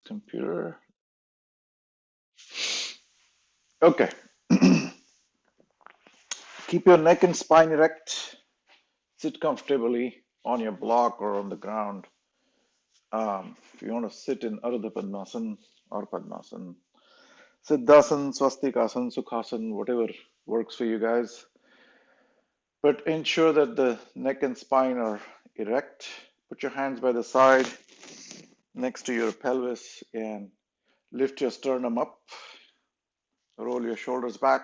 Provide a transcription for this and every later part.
Computer. Okay. Keep your neck and spine erect. Sit comfortably on your block or on the ground. If you want to sit in Ardha Padmasan or Padmasan, Siddhasan, Swastikasan, Sukhasan, whatever works for you guys. But ensure that the neck and spine are erect. Put your hands by the side next to your pelvis and lift your sternum up. Roll your shoulders back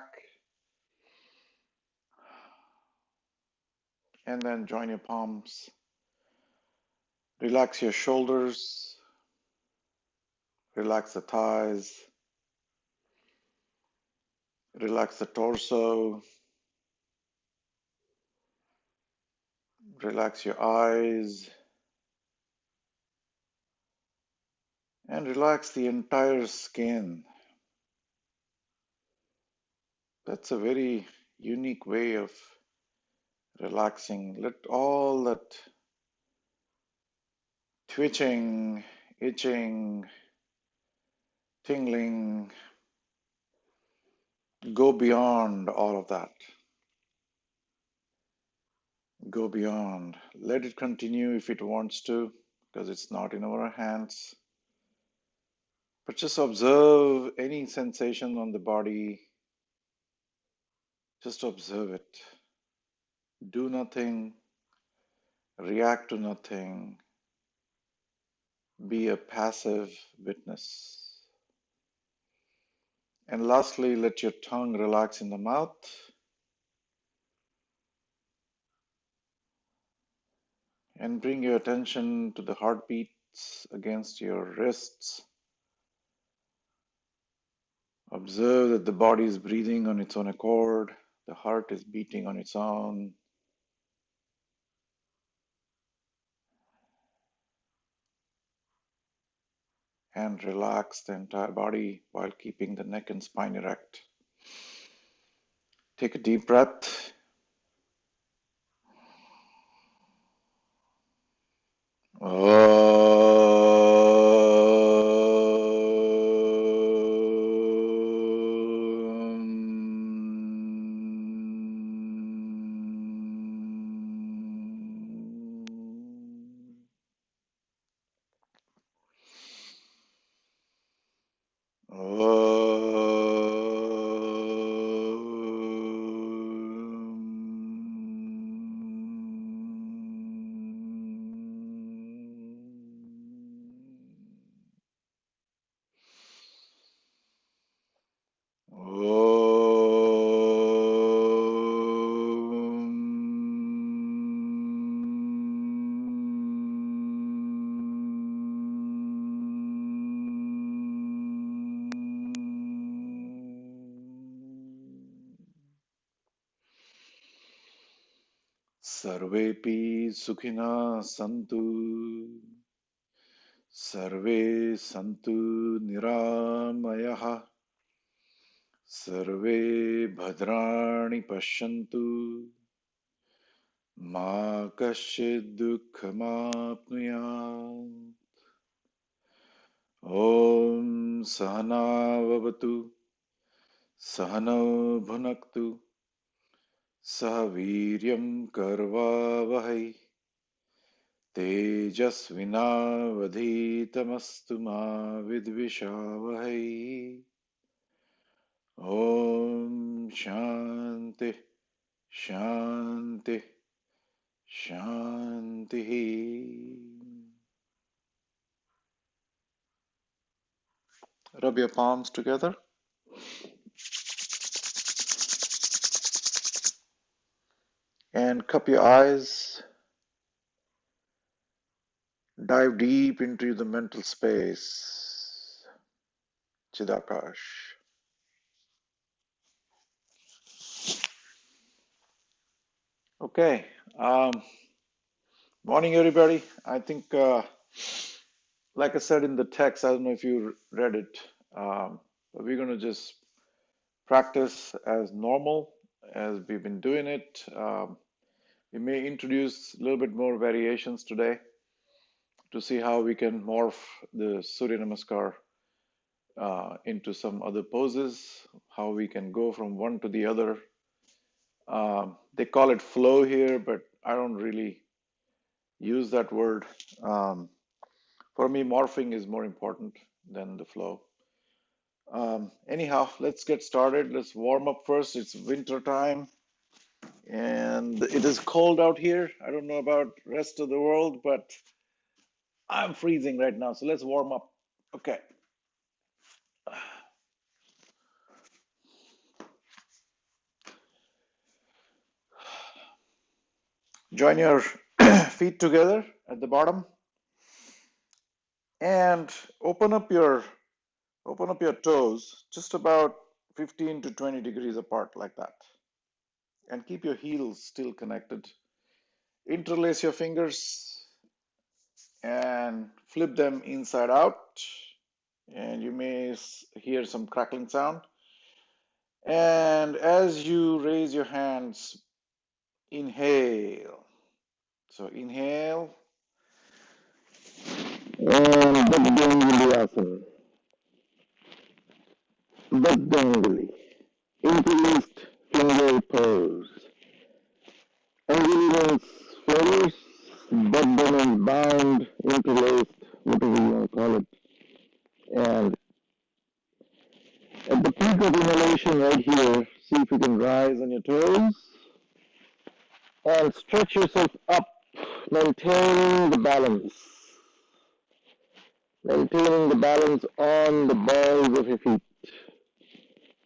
and then join your palms. Relax your shoulders, relax the thighs, relax the torso, relax your eyes, and relax the entire skin. That's a very unique way of relaxing. Let all that twitching, itching, tingling go beyond all of that. Go beyond. Let it continue if it wants to, because it's not in our hands. But just observe any sensation on the body. Just observe it. Do nothing. React to nothing. Be a passive witness. And lastly, let your tongue relax in the mouth. And bring your attention to the heartbeats against your wrists. Observe that the body is breathing on its own accord. The heart is beating on its own. And relax the entire body while keeping the neck and spine erect. Take a deep breath. सर्वेपि सुखिनः सन्तु सर्वे सन्तु निरामयाः सर्वे भद्राणि पश्यन्तु मा कश्चित् दुःखमाप्नुयात् ॐ सहना भवतु सहनौ भुनक्तु सह वीर्यं कर्वावहै तेजस्विनावधीतमस्तु मा विद्विषावहै ॐ शान्ति शान्ति शान्तिः. Rub your palms together and cup your eyes. Dive deep into the mental space. Chidakash. Okay. Morning, everybody. I think, like I said in the text, I don't know if you read it, but we're going to just practice as normal as we've been doing it. We may introduce a little bit more variations today to see how we can morph the Surya Namaskar into some other poses, how we can go from one to the other. They call it flow here, but I don't really use that word. Um, for me, morphing is more important than the flow. Anyhow, let's get started. Let's warm up first. It's winter time and it is cold out here. I don't know about rest of the world, but I'm freezing right now. So let's warm up. Okay. Join your feet together at the bottom and open up your toes just about 15 to 20 degrees apart like that. And keep your heels still connected. Interlace your fingers and flip them inside out. And you may hear some crackling sound. And as you raise your hands, inhale. So inhale and Bhaktanguli. Bhaktanguli. Interlaced finger pose. Anguli means fingers, Bhaktang means bound, interlaced, whatever you want to call it. And at the peak of inhalation right here, see if you can rise on your toes and stretch yourself up, maintaining the balance. Maintaining the balance on the balls of your feet.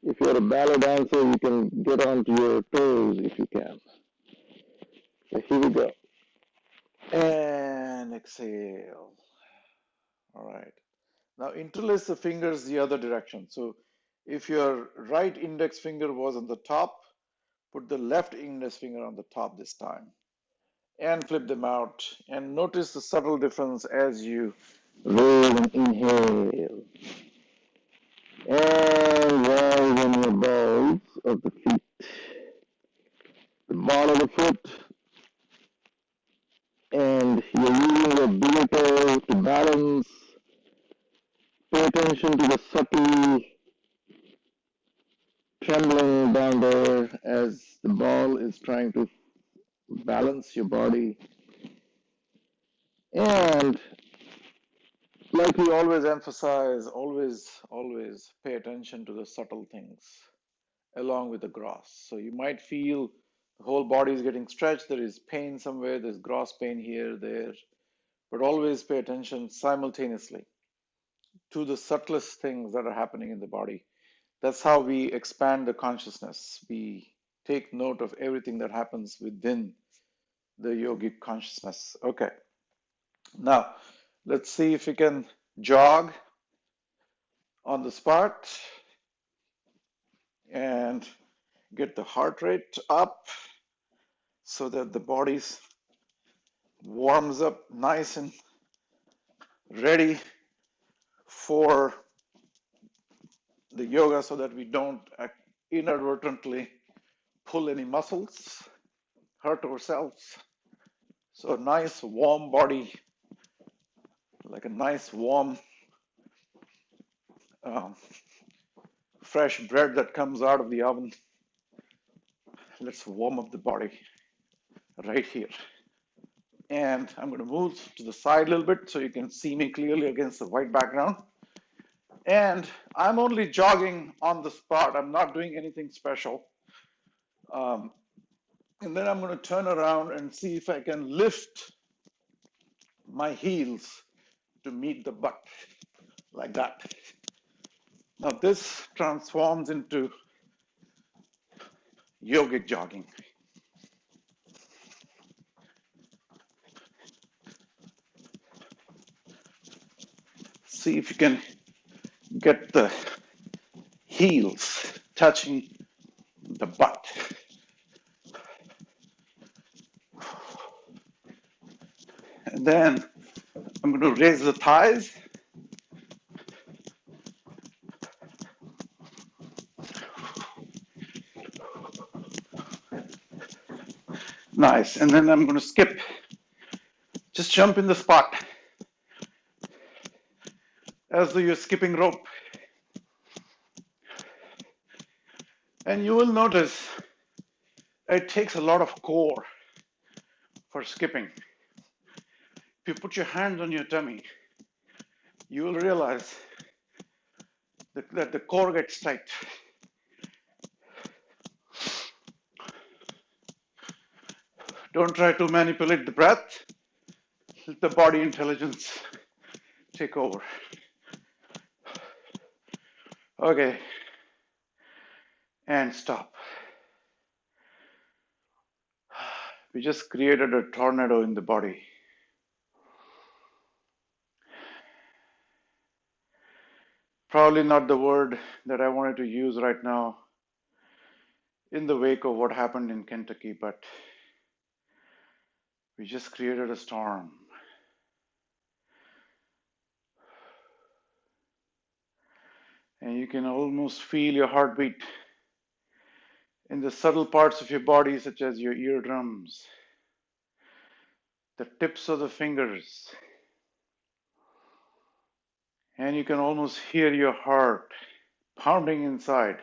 If you're a ballet dancer, you can get onto your toes if you can. So here we go. And exhale. All right. Now interlace the fingers the other direction. So if your right index finger was on the top, put the left index finger on the top this time. And flip them out. And notice the subtle difference as you raise and inhale. And rise on your balls of the feet. The ball of the foot, and you're using your bigger toe to balance. Pay attention to the subtle trembling down there as the ball is trying to balance your body. And like we always emphasize, always pay attention to the subtle things along with the gross. So you might feel the whole body is getting stretched, there is pain somewhere, there's gross pain here, there, but always pay attention simultaneously to the subtlest things that are happening in the body. That's how we expand the consciousness. We take note of everything that happens within the yogic consciousness. Okay, now let's see if we can jog on the spot and get the heart rate up so that the body warms up nice and ready for the yoga so that we don't inadvertently pull any muscles, hurt ourselves. So a nice warm body, like a nice warm um, fresh bread that comes out of the oven. Let's warm up the body right here. And I'm going to move to the side a little bit so you can see me clearly against the white background. And I'm only jogging on the spot. I'm not doing anything special. And then I'm going to turn around and see if I can lift my heels to meet the butt like that. Now this transforms into yogic jogging. See if you can get the heels touching the butt. And then I'm going to raise the thighs. Nice. And then I'm going to skip. Just jump in the spot. as though you're skipping rope. And you will notice it takes a lot of core for skipping. If you put your hands on your tummy, you will realize that the core gets tight. Don't try to manipulate the breath. Let the body intelligence take over. Okay, and stop. We just created a tornado in the body. Probably not the word that I wanted to use right now in the wake of what happened in Kentucky, but we just created a storm. And you can almost feel your heartbeat in the subtle parts of your body, such as your eardrums, the tips of the fingers, and you can almost hear your heart pounding inside.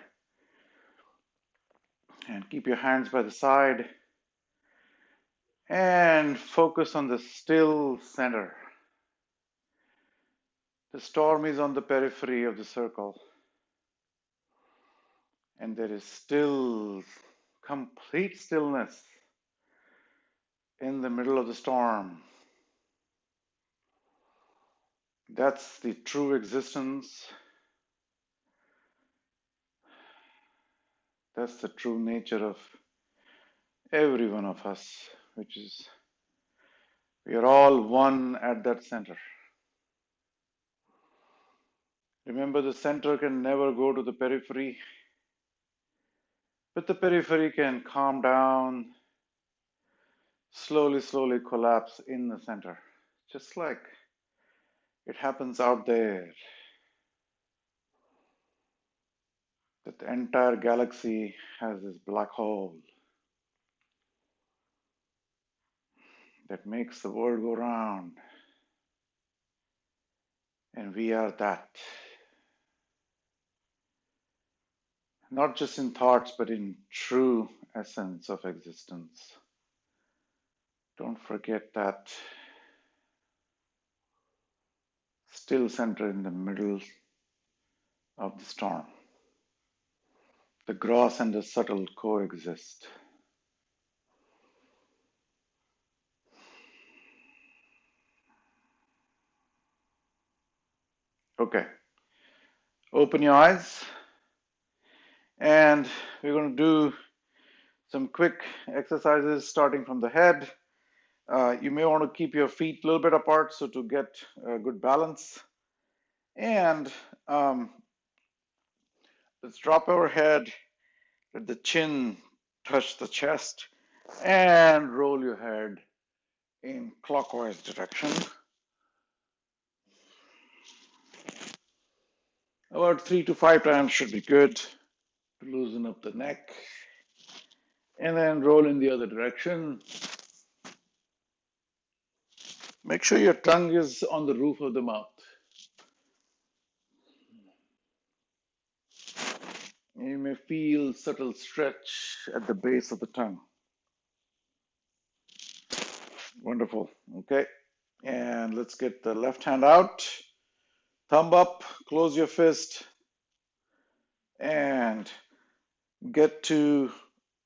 And keep your hands by the side and focus on the still center. The storm is on the periphery of the circle, and there is still complete stillness in the middle of the storm. That's the true existence. That's the true nature of every one of us, which is we are all one at that center. Remember, the center can never go to the periphery, but the periphery can calm down, slowly collapse in the center, just like it happens out there. That the entire galaxy has this black hole that makes the world go round. And we are that. Not just in thoughts, but in true essence of existence. Don't forget that still center in the middle of the storm. The gross and the subtle coexist. Okay, open your eyes, and we're going to do some quick exercises starting from the head. You may want to keep your feet a little bit apart so to get a good balance. And let's drop our head, let the chin touch the chest, and roll your head in clockwise direction. About 3 to 5 times should be good to loosen up the neck. And then roll in the other direction. Make sure your tongue is on the roof of the mouth. You may feel subtle stretch at the base of the tongue. Wonderful. Okay. And let's get the left hand out. Thumb up, close your fist, and get to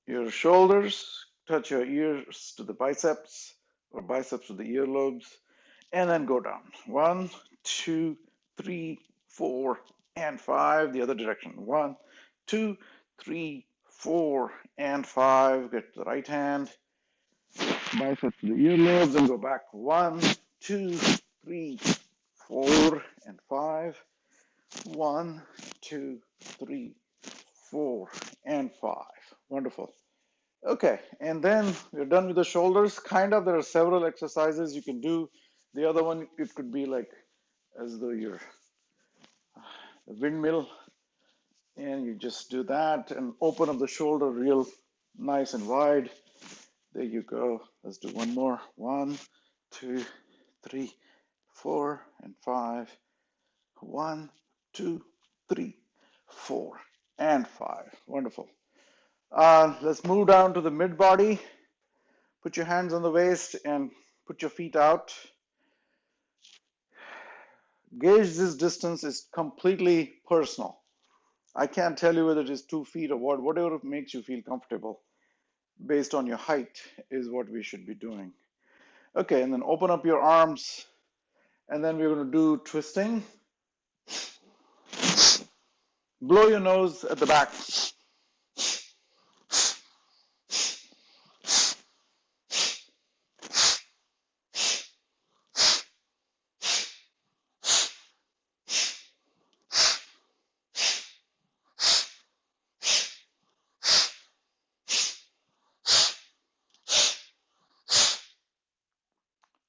your shoulders. Touch your ears to the biceps, or biceps to the earlobes, and then go down. 1, 2, 3, 4, and 5. The other direction. 1, 2, 3, 4, and 5. Get to the right hand. Biceps to the earlobes and go back. 1, 2, 3, 4, and 5. 1, 2, 3, 4, and 5. Wonderful. Okay, and then we're done with the shoulders. Kind of, there are several exercises you can do. The other one, it could be like as though you're a windmill, and you just do that and open up the shoulder real nice and wide. There you go. Let's do one more. 1, 2, 3, 4, and 5. 1, 2, 3, 4, and 5. Wonderful. Let's move down to the mid body. Put your hands on the waist and put your feet out. Gauge this distance is completely personal. I can't tell you whether it is 2 feet or what, whatever makes you feel comfortable based on your height is what we should be doing. Okay, and then open up your arms, and then we're going to do twisting. Blow your nose at the back.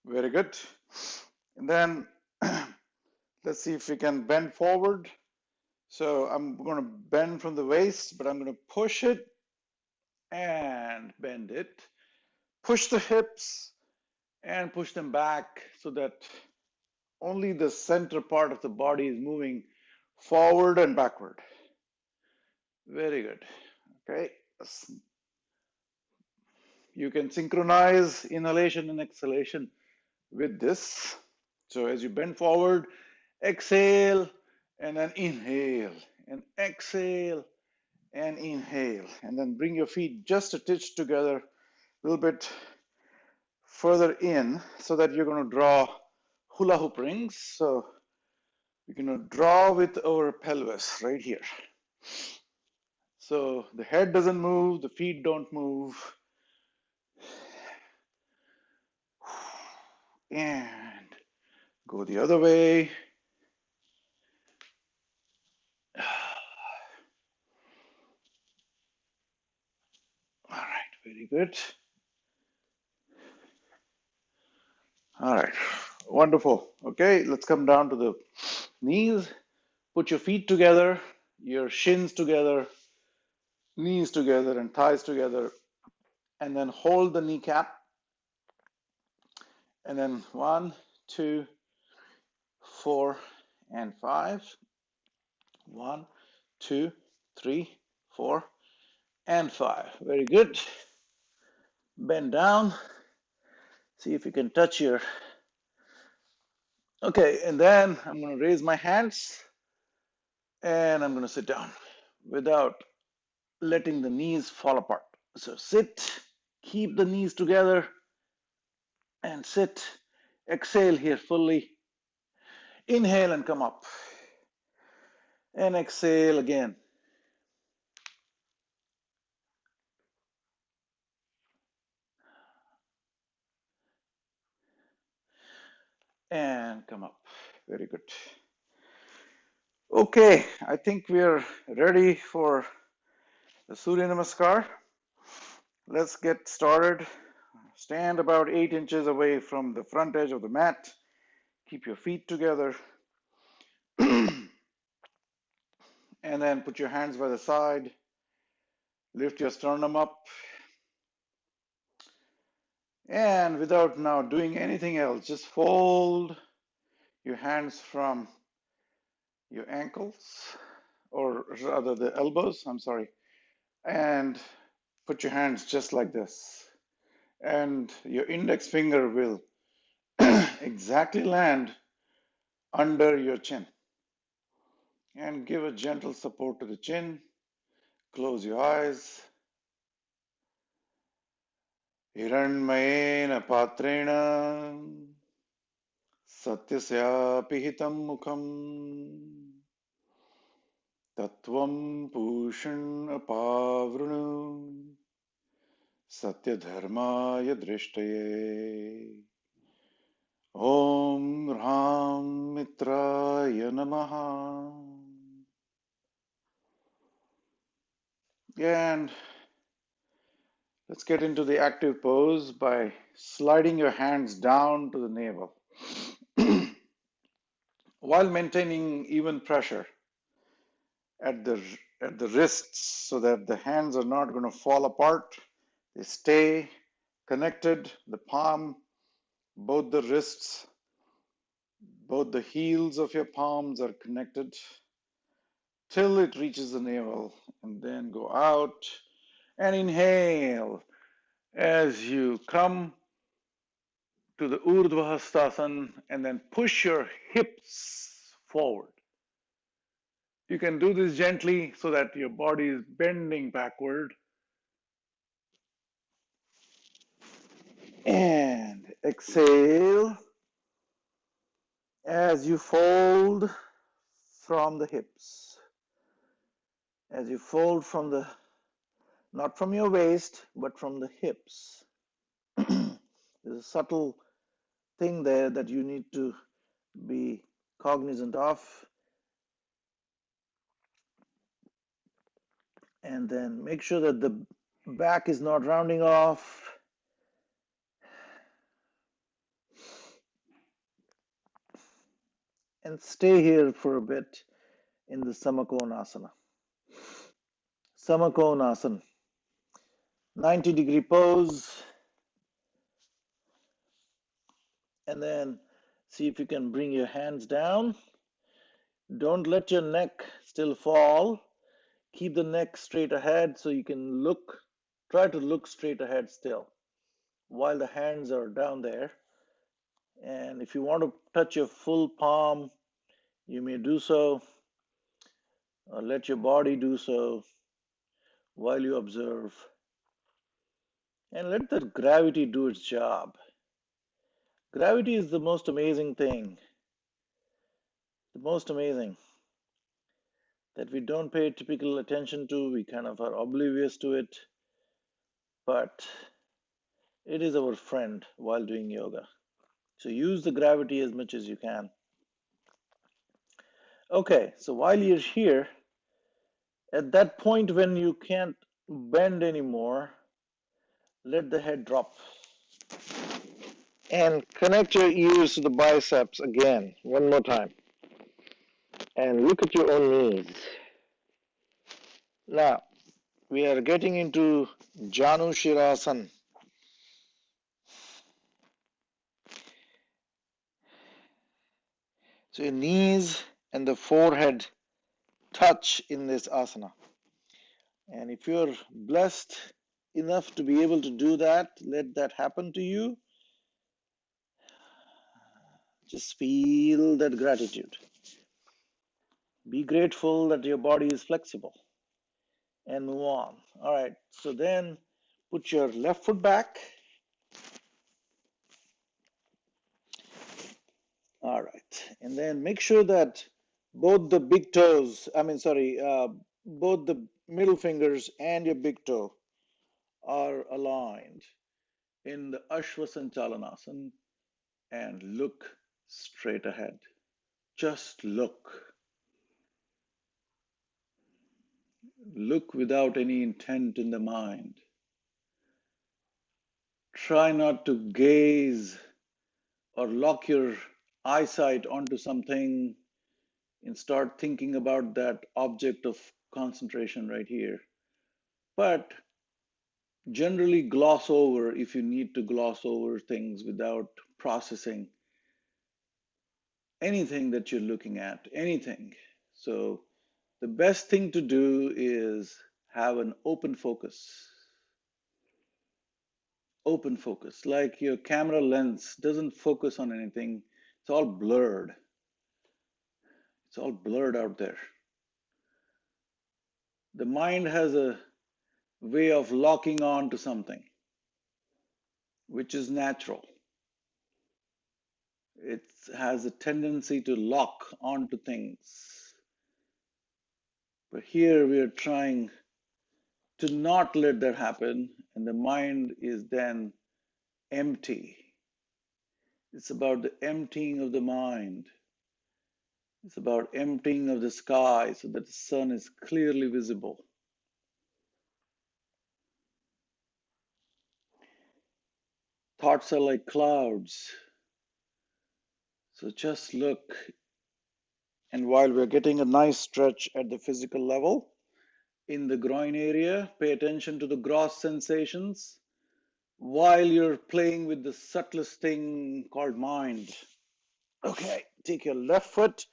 Very good. And then let's see if we can bend forward. So I'm going to bend from the waist, but I'm going to push it and bend it. Push the hips and push them back so that only the center part of the body is moving forward and backward. Very good. Okay. You can synchronize inhalation and exhalation with this. So as you bend forward, exhale and then inhale and exhale and inhale, and then bring your feet just a touch together, a little bit further in, so that you're going to draw hula hoop rings. So we're going to draw with our pelvis right here. So the head doesn't move, the feet don't move. And go the other way. All right, very good. All right, wonderful. Okay, let's come down to the knees. Put your feet together, your shins together, knees together, and thighs together, and then hold the kneecap. And then 1, 2, 4, and 5. 1, 2, 3, 4, and 5. Very good. Bend down. See if you can touch your. Okay, and then I'm going to raise my hands and I'm going to sit down without letting the knees fall apart. So sit, keep the knees together, and sit. Exhale here fully. Inhale and come up. And exhale again. And come up. Very good. Okay, I think we're ready for the Suryanamaskar. Let's get started. Stand about 8 inches away from the front edge of the mat. Keep your feet together. And then put your hands by the side. Lift your sternum up. And without now doing anything else, just fold your hands from your ankles, or rather the elbows, I'm sorry, and put your hands just like this. And your index finger will exactly land under your chin. And give a gentle support to the chin. Close your eyes. Hiranmayena patrena satyasya pihitam mukham Tattvam Pushan Apavrunu Satyadharmaya Drishtaye Om Ram Mitraya Namaha. And let's get into the active pose by sliding your hands down to the navel while maintaining even pressure at the wrists so that the hands are not going to fall apart. They stay connected, the palm, both the wrists, Both the heels of your palms are connected till it reaches the navel, and then go out and inhale as you come to the Urdhva Hastasana and then push your hips forward. You can do this gently so that your body is bending backward. And exhale as you fold from the hips. As you fold from the, not from your waist, but from the hips. There's a subtle thing there that you need to be cognizant of. And then make sure that the back is not rounding off. And stay here for a bit in the Samakonasana. Samakonasana, 90-degree pose. And then see if you can bring your hands down. Don't let your neck still fall. Keep the neck straight ahead so you can look, try to look straight ahead still while the hands are down there. And if you want to touch your full palm, you may do so, or let your body do so while you observe. And let the gravity do its job. Gravity is the most amazing thing, the most amazing, that we don't pay typical attention to. We kind of are oblivious to it, but it is our friend while doing yoga. So use the gravity as much as you can. Okay, so while you're here, at that point when you can't bend anymore, let the head drop. And connect your ears to the biceps again, one more time. And look at your own knees. Now, we are getting into Janu Shirasana. So your knees and the forehead touch in this asana. And if you're blessed enough to be able to do that, let that happen to you. Just feel that gratitude. Be grateful that your body is flexible and move on. All right, so then put your left foot back. All right, and then make sure that both the big toes, both the middle fingers and your big toe are aligned in the Ashwasanchalanasana and look straight ahead. Just look. Look without any intent in the mind. Try not to gaze or lock your eyesight onto something and start thinking about that object of concentration right here. But generally gloss over if you need to gloss over things without processing anything that you're looking at, anything. So the best thing to do is have an open focus. Open focus, like your camera lens doesn't focus on anything. It's all blurred. It's all blurred out there. The mind has a way of locking on to something, which is natural. It has a tendency to lock onto things. But here we are trying to not let that happen, and the mind is then empty. It's about the emptying of the mind. It's about emptying of the sky so that the sun is clearly visible. Thoughts are like clouds. So just look. And while we're getting a nice stretch at the physical level, in the groin area, pay attention to the gross sensations while you're playing with the subtlest thing called mind. Okay, take your left foot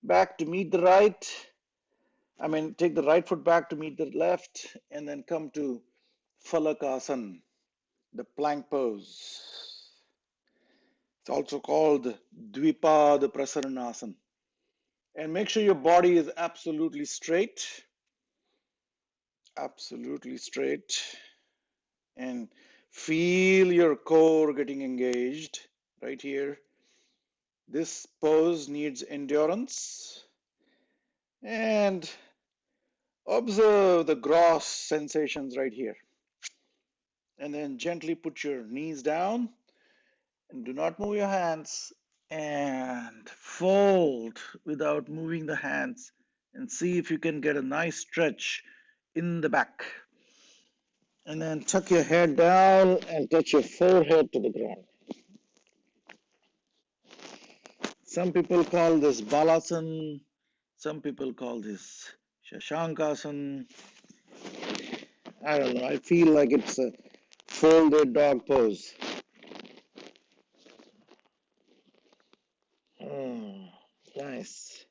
back to meet the right. Take the right foot back to meet the left, and then come to Falakasan, the plank pose. It's also called Dvipada Prasaranasana. And make sure your body is absolutely straight, and feel your core getting engaged right here. This pose needs endurance, and observe the gross sensations right here. And then gently put your knees down and do not move your hands, and fold without moving the hands, and see if you can get a nice stretch in the back. And then tuck your head down and touch your forehead to the ground. Some people call this balasan, some people call this shashankasan. I don't know, I feel like it's a folded dog pose. Oh, nice.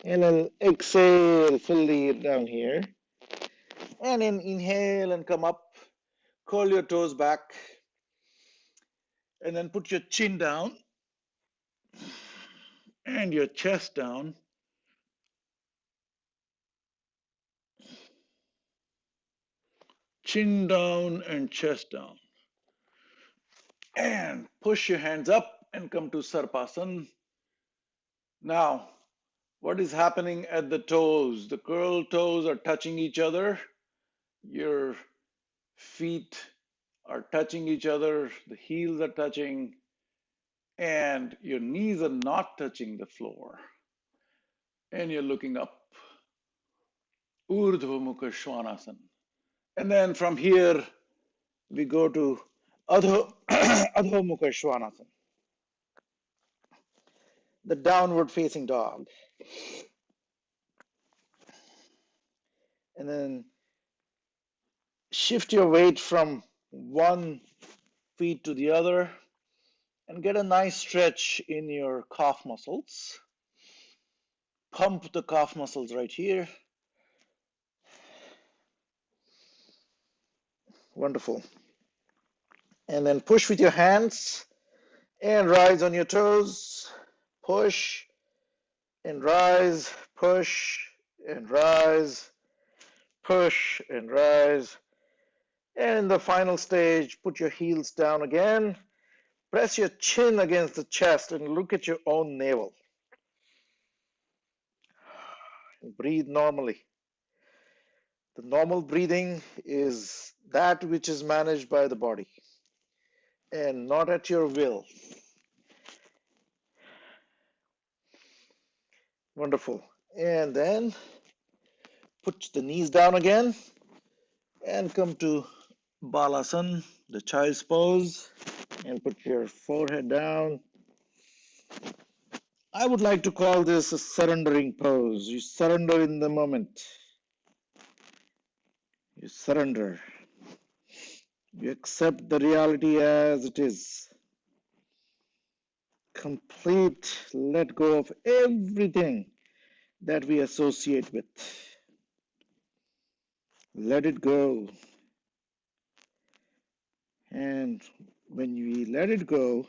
And then exhale fully down here. And then inhale and come up. Curl your toes back. And then put your chin down and your chest down. Chin down and chest down. And push your hands up and come to Sarpasan. Now, what is happening at the toes? The curled toes are touching each other. Your feet are touching each other. The heels are touching. And your knees are not touching the floor. And you're looking up. Urdhva Mukha Svanasana. And then from here, we go to Adho, Adho Mukha Svanasana, the downward facing dog. And then shift your weight from one feet to the other and get a nice stretch in your calf muscles. Pump the calf muscles right here. Wonderful. And then push with your hands and rise on your toes. Push and rise, push and rise, push and rise. And in the final stage, put your heels down again. Press your chin against the chest and look at your own navel. Breathe normally. The normal breathing is that which is managed by the body and not at your will. Wonderful. And then put the knees down again and come to Balasan, the child's pose, and put your forehead down. I would like to call this a surrendering pose. You surrender in the moment. You surrender. You accept the reality as it is. Complete let go of everything that we associate with. Let it go. And when we let it go,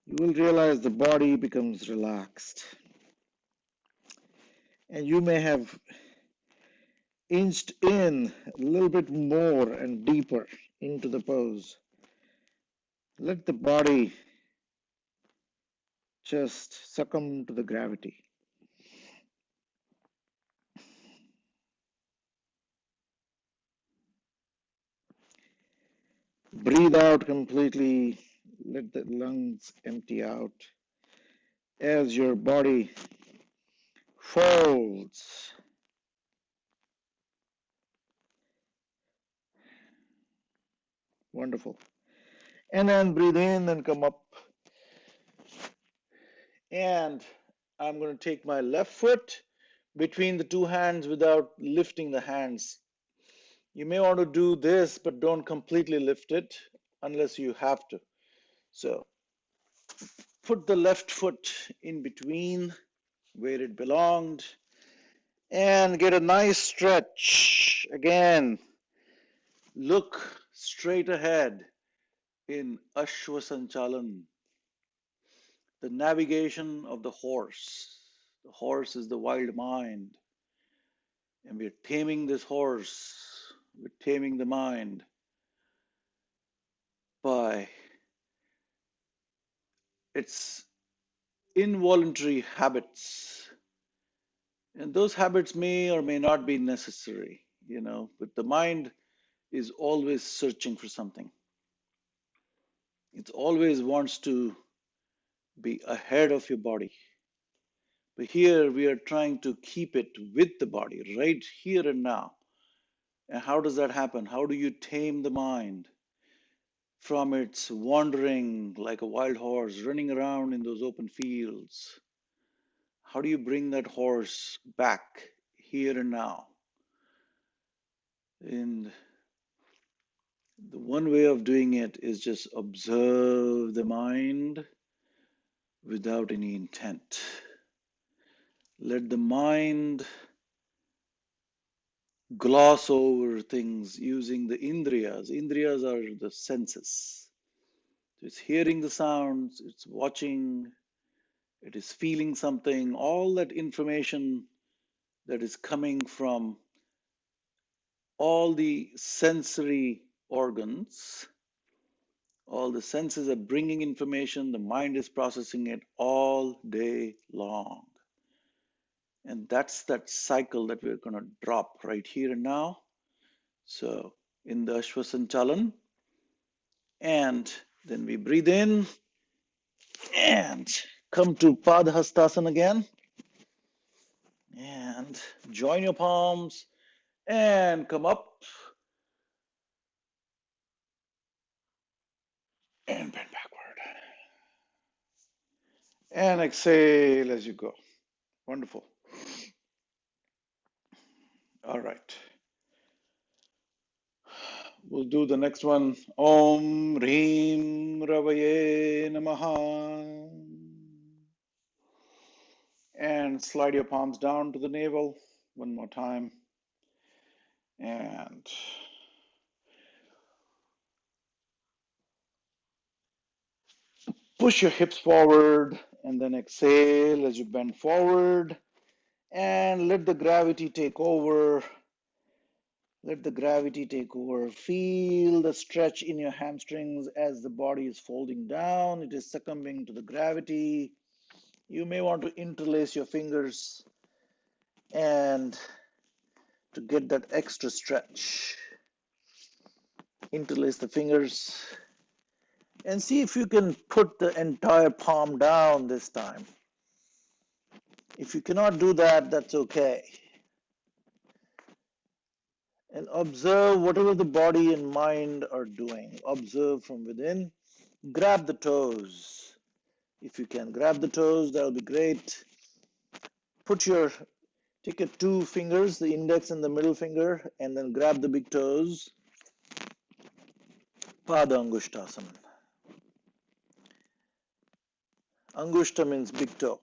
you will realize the body becomes relaxed. And you may have inched in a little bit more and deeper into the pose. Let the body just succumb to the gravity. Breathe out completely. Let the lungs empty out as your body folds. Wonderful. And then breathe in and come up. And I'm going to take my left foot between the two hands without lifting the hands. You may want to do this, but don't completely lift it unless you have to. So Put the left foot in between where it belonged and get a nice stretch. Again, look straight ahead in Ashwasanchalan, the navigation of the horse. The horse is the wild mind, and we're taming this horse. We're taming the mind by its involuntary habits. And those habits may or may not be necessary, but the mind is always searching for something. It always wants to be ahead of your body. But here we are trying to keep it with the body, right here and now. And how does that happen? How do you tame the mind from its wandering like a wild horse running around in those open fields? How do you bring that horse back here and now? And the one way of doing it is just observe the mind without any intent. Let the mind gloss over things using the indriyas. Indriyas are the senses. It's hearing the sounds, it's watching, it is feeling something, all that information that is coming from all the sensory organs. All the senses are bringing information, the mind is processing it all day long. And that's that cycle that we're going to drop right here and now. So in the Ashwasanchalan, and then we breathe in and come to Padhastasana again. And join your palms and come up and bend backward. And exhale as you go. Wonderful. All right. We'll do the next one. Om Reem Ravaye Namaha. And slide your palms down to the navel one more time. And push your hips forward and then exhale as you bend forward and let the gravity take over. Let the gravity take over. Feel the stretch in your hamstrings as the body is folding down. It is succumbing to the gravity. You may want to interlace your fingers and to get that extra stretch. Interlace the fingers and see if you can put the entire palm down this time. If you cannot do that, that's okay. And observe whatever the body and mind are doing. Observe from within. Grab the toes. If you can grab the toes, that'll be great. Take your two fingers, the index and the middle finger, and then grab the big toes. Pada Angushtasana. Angushta means big toe.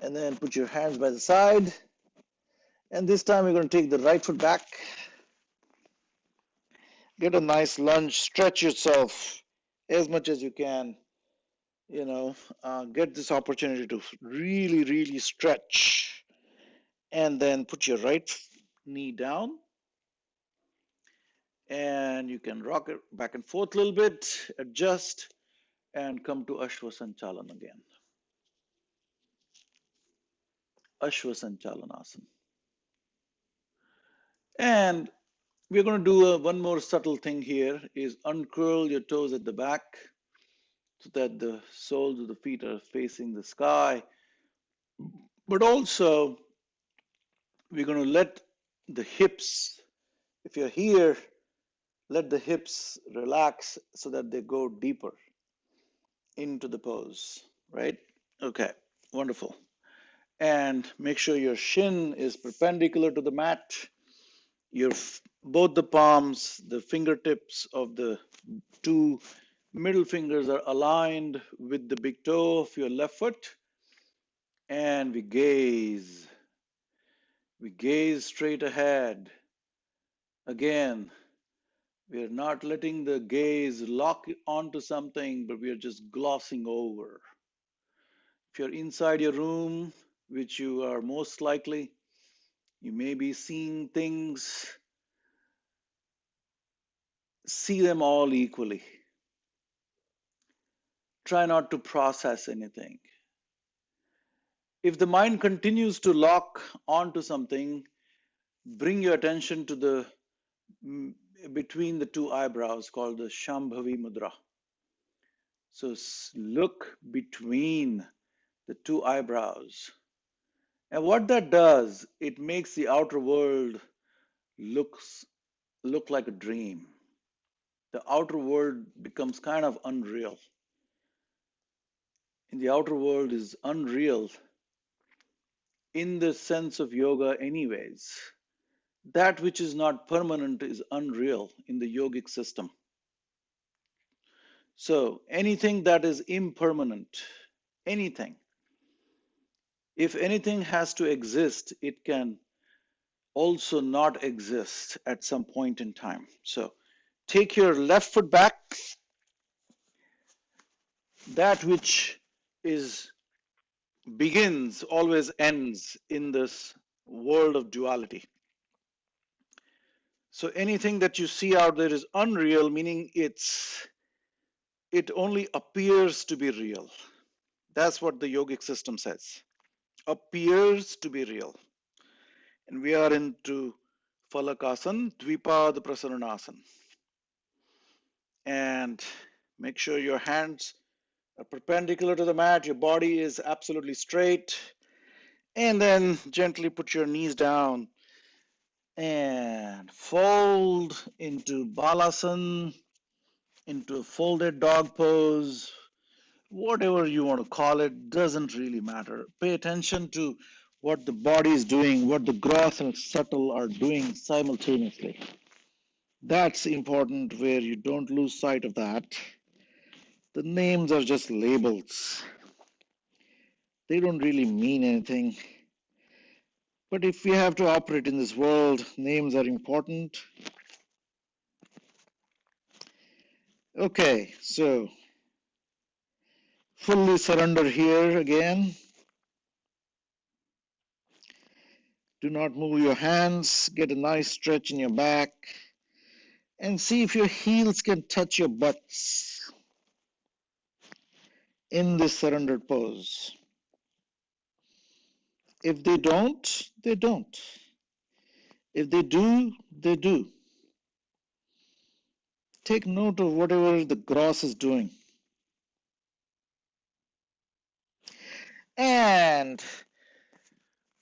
And then put your hands by the side. And this time we're going to take the right foot back. Get a nice lunge. Stretch yourself as much as you can. Get this opportunity to really, really stretch. And then put your right knee down. And you can rock it back and forth a little bit, adjust, and come to Ashwasanchalan again. Ashwasanchalanasana. And we're going to do one more subtle thing here is uncurl your toes at the back so that the soles of the feet are facing the sky. But also, we're going to let the hips, if you're here, let the hips relax so that they go deeper into the pose, right? Okay, wonderful. And make sure your shin is perpendicular to the mat. Your Both the palms, the fingertips of the two middle fingers are aligned with the big toe of your left foot, and we gaze. We gaze straight ahead. Again, we are not letting the gaze lock onto something, but we are just glossing over. If you're inside your room, which you are most likely, you may be seeing things, see them all equally. Try not to process anything. If the mind continues to lock onto something, bring your attention to the between the two eyebrows called the Shambhavi Mudra. So look between the two eyebrows. And what that does, it makes the outer world look like a dream. The outer world becomes kind of unreal. And the outer world is unreal in the sense of yoga anyways. That which is not permanent is unreal in the yogic system. So anything that is impermanent, anything, if anything has to exist, it can also not exist at some point in time. So take your left foot back. That which is begins always ends in this world of duality. So anything that you see out there is unreal, meaning it only appears to be real. That's what the yogic system says. Appears to be real. And we are into Falakasan, Dvipada Prasaranasana. And make sure your hands are perpendicular to the mat, your body is absolutely straight. And then gently put your knees down and fold into Balasana, into a folded dog pose, whatever you want to call it, doesn't really matter. Pay attention to what the body is doing, what the gross and subtle are doing simultaneously. That's important, where you don't lose sight of that. The names are just labels. They don't really mean anything. But if we have to operate in this world, names are important. Okay, so fully surrender here again. Do not move your hands. Get a nice stretch in your back. And see if your heels can touch your butts in this surrendered pose. If they don't, they don't. If they do, they do. Take note of whatever the gross is doing. And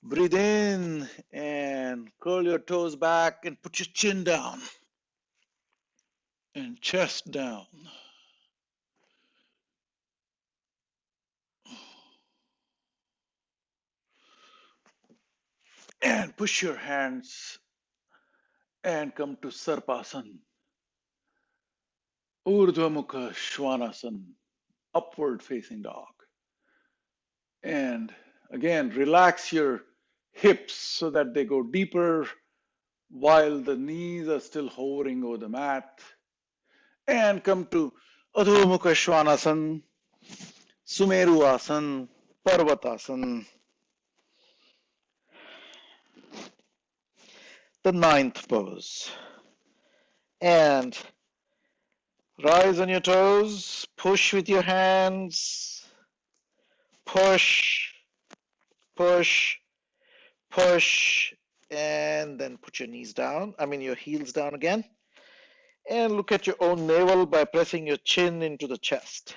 breathe in and curl your toes back and put your chin down and chest down. And push your hands and come to Sarpasana, Urdhva Mukha Svanasana, upward facing dog. And again, relax your hips so that they go deeper while the knees are still hovering over the mat. And come to Adho Mukha Svanasana, Sumeru Asana, Parvatasana. The ninth pose. And rise on your toes, push with your hands, push, push, push, and then put your knees down, your heels down again. And look at your own navel by pressing your chin into the chest.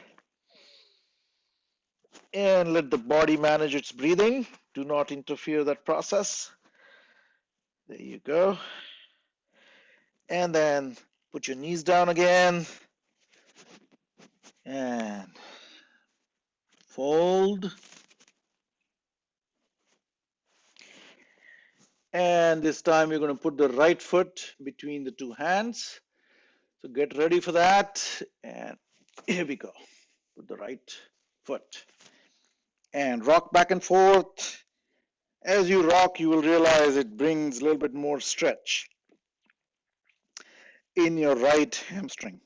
And let the body manage its breathing. Do not interfere that process. There you go. And then put your knees down again. And fold. And And this time we're going to put the right foot between the two hands. So get ready for that. And here we go. Put the right foot. And rock back and forth. As you rock, you will realize it brings a little bit more stretch in your right hamstring.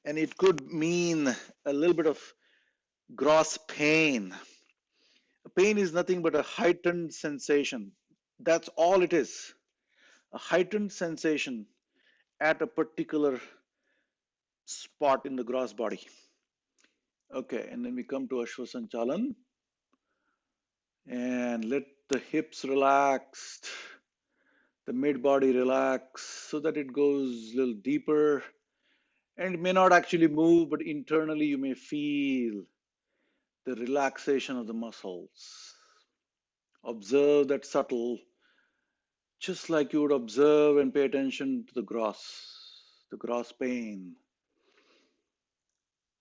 And it could mean a little bit of gross pain. Pain is nothing but a heightened sensation. That's all it is. A heightened sensation at a particular spot in the gross body. Okay, and then we come to Ashwasanchalan and let the hips relaxed, the mid body relax so that it goes a little deeper. And it may not actually move, but internally you may feel the relaxation of the muscles. Observe that subtle, just like you would observe and pay attention to the gross pain.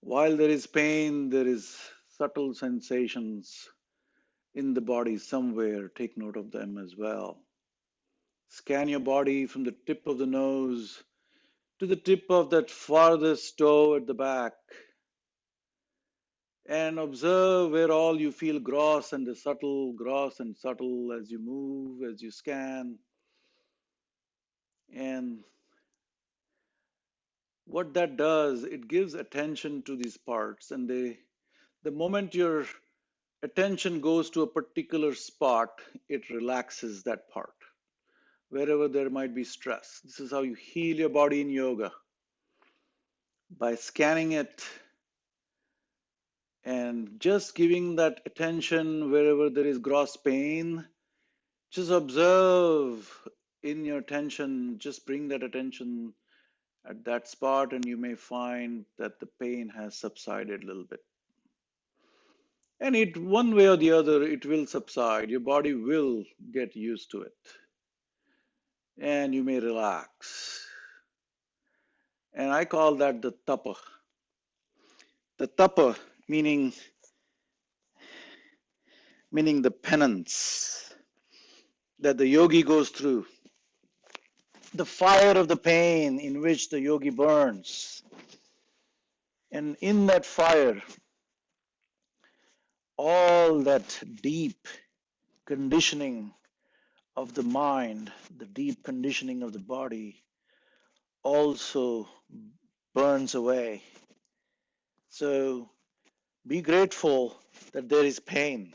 While there is pain, there is subtle sensations in the body somewhere. Take note of them as well. Scan your body from the tip of the nose to the tip of that farthest toe at the back and observe where all you feel gross and the subtle, gross and subtle as you move, as you scan. And what that does, it gives attention to these parts, and the moment your attention goes to a particular spot, it relaxes that part wherever there might be stress. This is how you heal your body in yoga, by scanning it and just giving that attention wherever there is gross pain. Just observe in your attention, just bring that attention at that spot, and you may find that the pain has subsided a little bit. And it, one way or the other, it will subside. Your body will get used to it. And you may relax. And I call that the tapa. The tapa meaning the penance that the yogi goes through. The fire of the pain in which the yogi burns. And in that fire, all that deep conditioning of the mind, the deep conditioning of the body also burns away. So be grateful that there is pain.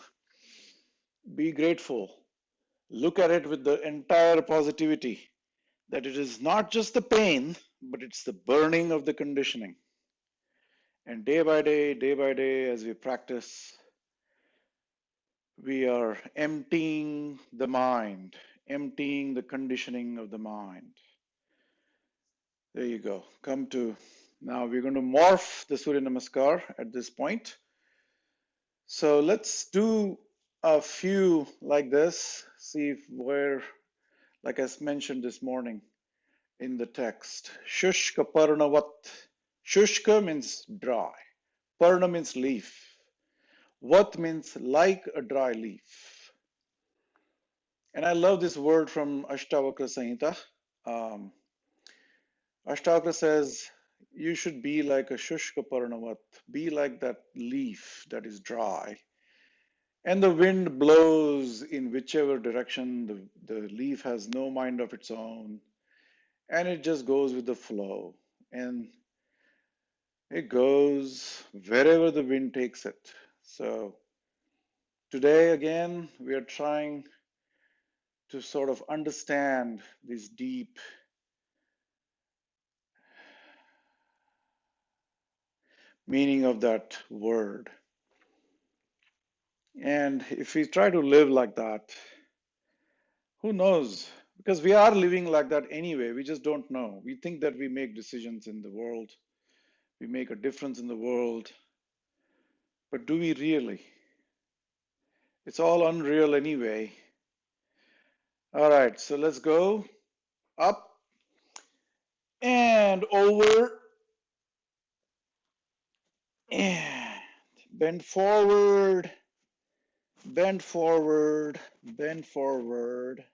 Be grateful. Look at it with the entire positivity that it is not just the pain, but it's the burning of the conditioning. And day by day, as we practice, we are emptying the mind, emptying the conditioning of the mind. There you go. Come to, now we're going to morph the Surya Namaskar at this point. So let's do a few like this, see if where, like I mentioned this morning in the text. Shushka Parnavat. Shushka means dry. Parna means leaf. Vat means like a dry leaf. And I love this word from Ashtavakra Samhita. Ashtavakra says, you should be like a Shushka Parnavat. Be like that leaf that is dry. And the wind blows in whichever direction. The leaf has no mind of its own. And it just goes with the flow. And it goes wherever the wind takes it. So today, again, we are trying to sort of understand this deep meaning of that word. And if we try to live like that, who knows? Because we are living like that anyway. We just don't know. We think that we make decisions in the world, we make a difference in the world. But do we really? It's all unreal anyway. All right, so let's go up and over and bend forward, bend forward, bend forward.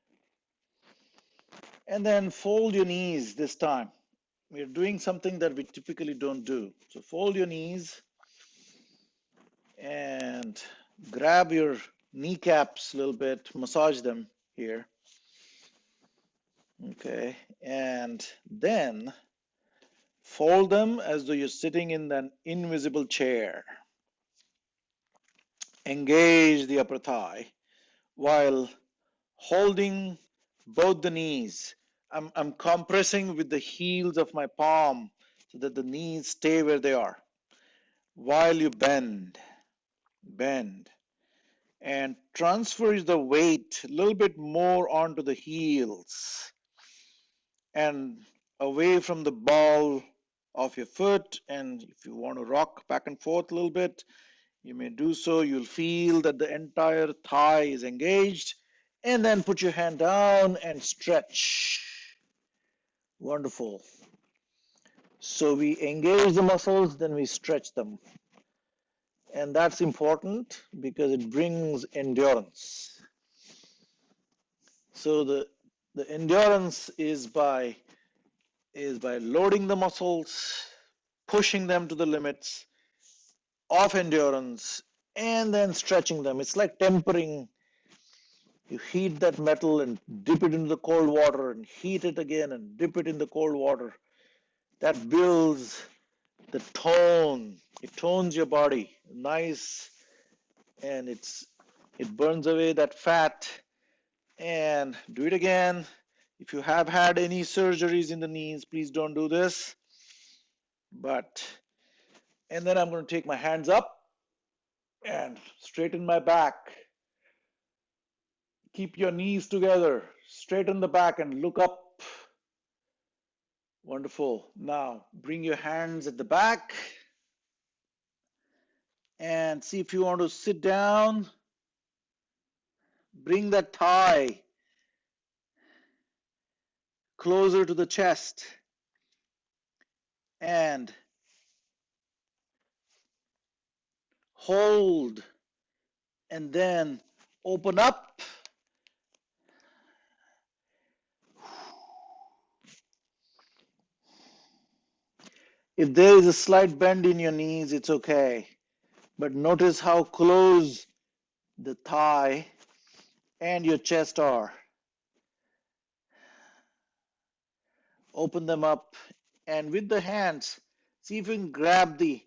And then fold your knees this time. We're doing something that we typically don't do. So fold your knees and grab your kneecaps a little bit, massage them here. Okay. And then fold them as though you're sitting in an invisible chair. Engage the upper thigh while holding both the knees. I'm compressing with the heels of my palm so that the knees stay where they are. While you bend, and transfer the weight a little bit more onto the heels and away from the ball of your foot. And if you want to rock back and forth a little bit, you may do so. You'll feel that the entire thigh is engaged. And then put your hand down and stretch. Wonderful. So we engage the muscles, then we stretch them. And that's important because it brings endurance. So the endurance is by loading the muscles, pushing them to the limits of endurance, and then stretching them. It's like tempering. You heat that metal and dip it into the cold water and heat it again and dip it in the cold water. That builds the tone. It tones your body nice, and it burns away that fat. And do it again. If you have had any surgeries in the knees, please don't do this. And then I'm going to take my hands up and straighten my back. Keep your knees together, straighten the back and look up. Wonderful. Now bring your hands at the back and see if you want to sit down. Bring that thigh closer to the chest and hold, and then open up. If there is a slight bend in your knees, it's okay. But notice how close the thigh and your chest are. Open them up, and with the hands, see if you can grab the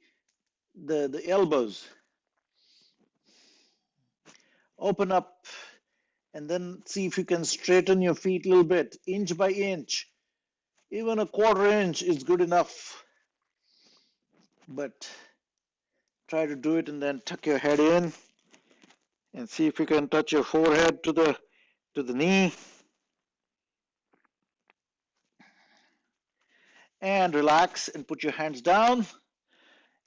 elbows. Open up, and then see if you can straighten your feet a little bit, inch by inch. Even a quarter inch is good enough. But try to do it and then tuck your head in and see if you can touch your forehead to the knee. And relax and put your hands down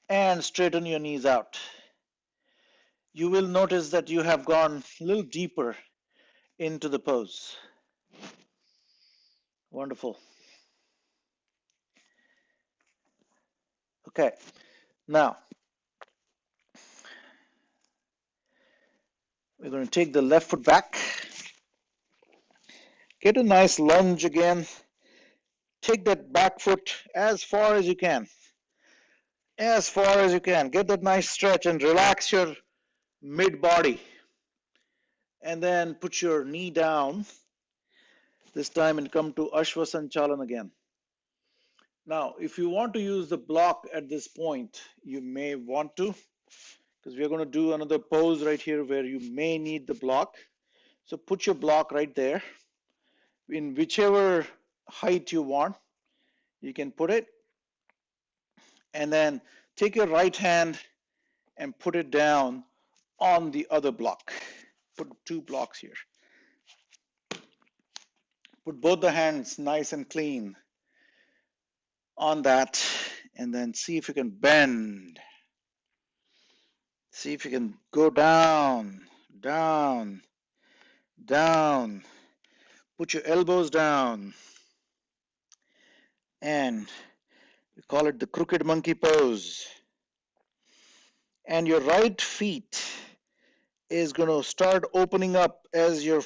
and straighten your knees out. You will notice that you have gone a little deeper into the pose. Wonderful. Okay, now we're going to take the left foot back. Get a nice lunge again. Take that back foot as far as you can. As far as you can. Get that nice stretch and relax your mid body. And then put your knee down this time and come to Ashvasanchalan again. Now, if you want to use the block at this point, you may want to, because we're going to do another pose right here where you may need the block. So put your block right there in whichever height you want. You can put it, and then take your right hand and put it down on the other block. Put two blocks here. Put both the hands nice and clean on that, and then see if you can bend. See if you can go down, down, down. Put your elbows down, and we call it the crooked monkey pose. And your right feet is going to start opening up as your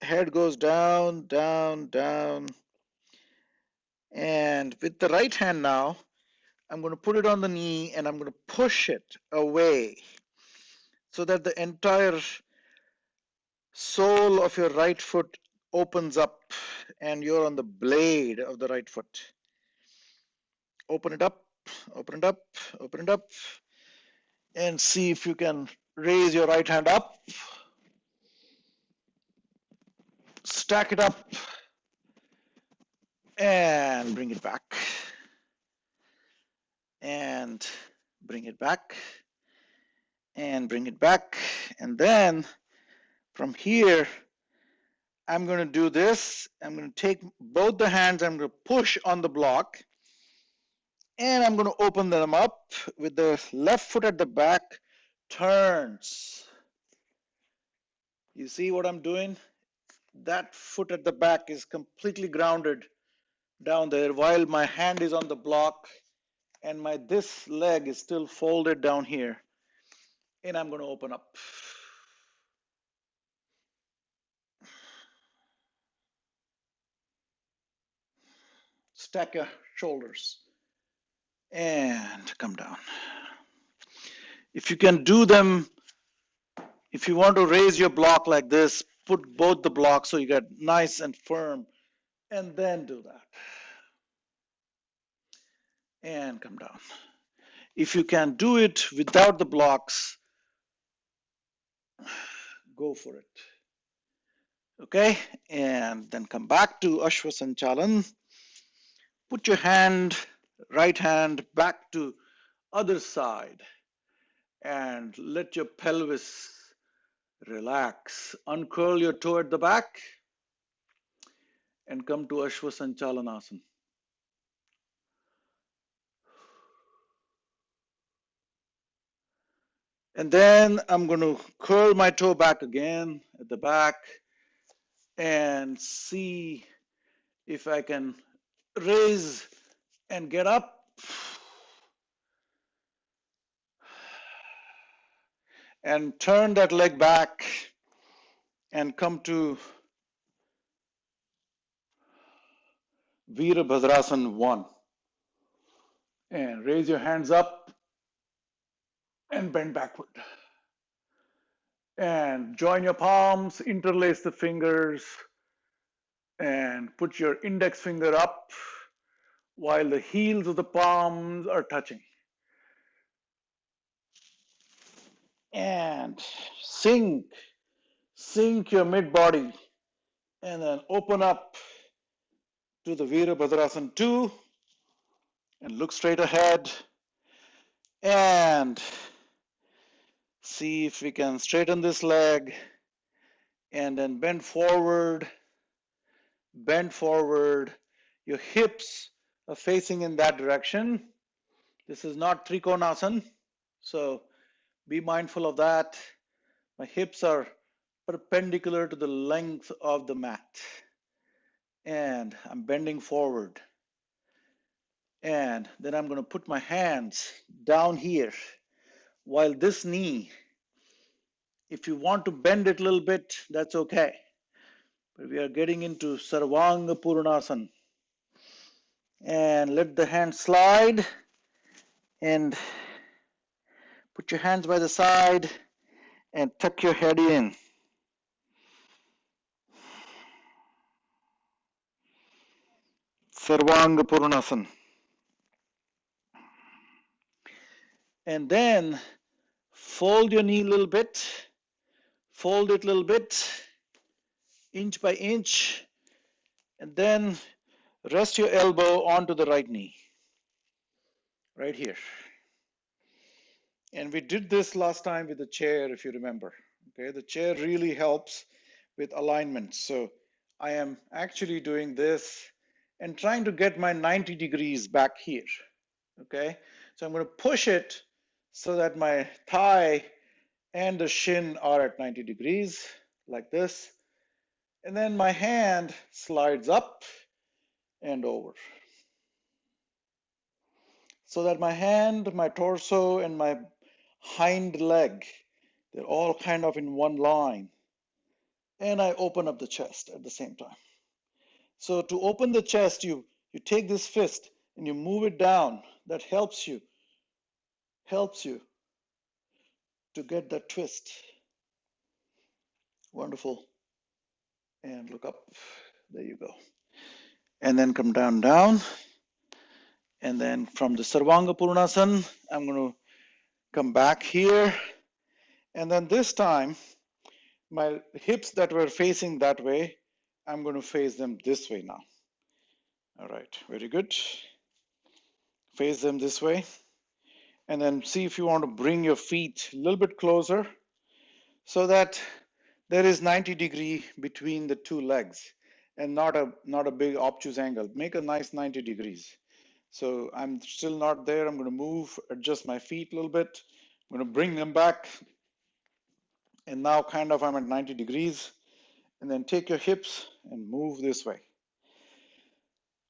head goes down, down, down. And with the right hand now, I'm going to put it on the knee and I'm going to push it away so that the entire sole of your right foot opens up and you're on the blade of the right foot. Open it up, open it up, open it up, and see if you can raise your right hand up, stack it up, and bring it back. And bring it back, and bring it back. And then from here, I'm going to do this. I'm going to take both the hands, I'm going to push on the block, and I'm going to open them up with the left foot at the back, turns. You see what I'm doing? That foot at the back is completely grounded down there while my hand is on the block and my this leg is still folded down here. And I'm going to open up. Stack your shoulders and come down. If you can do them, if you want to raise your block like this, put both the blocks so you get nice and firm, and then do that. And come down. If you can do it without the blocks, go for it. Okay, and then come back to Ashwasanchalan. Put your hand, right hand back to other side and let your pelvis relax. Uncurl your toe at the back and come to Ashwasanchalanasana. And then I'm going to curl my toe back again at the back and see if I can raise and get up. And turn that leg back and come to Virabhadrasana 1. And raise your hands up and bend backward. And join your palms, interlace the fingers, and put your index finger up while the heels of the palms are touching. And sink your mid body, and then open up to the Virabhadrasana 2 and look straight ahead and see if we can straighten this leg and then bend forward. Your hips are facing in that direction. This is not Trikonasana, so be mindful of that. My hips are perpendicular to the length of the mat. And I'm bending forward. And then I'm going to put my hands down here while this knee, if you want to bend it a little bit, that's okay. But we are getting into Sarvanga Purnasana. And let the hand slide and put your hands by the side and tuck your head in. Sarvanga Purnasana. And then fold your knee a little bit, fold it a little bit, inch by inch, and then rest your elbow onto the right knee, right here. And we did this last time with the chair, if you remember. Okay, the chair really helps with alignment. So I am actually doing this and trying to get my 90 degrees back here. Okay, so I'm going to push it so that my thigh and the shin are at 90 degrees, like this. And then my hand slides up and over. So that my hand, my torso, and my hind leg, they're all kind of in one line. And I open up the chest at the same time. So to open the chest, you You take this fist and you move it down. That helps you to get that twist. Wonderful. And look up. There you go. And then come down, down. And then from the Sarvanga Purnasan, I'm going to come back here. And then this time, my hips that were facing that way, I'm going to face them this way now. All right, very good. Face them this way. And then see if you want to bring your feet a little bit closer so that there is 90-degree between the two legs and not a big obtuse angle. Make a nice 90 degrees. So I'm still not there. I'm going to move, adjust my feet a little bit. I'm going to bring them back. And now kind of I'm at 90 degrees. And then take your hips and move this way.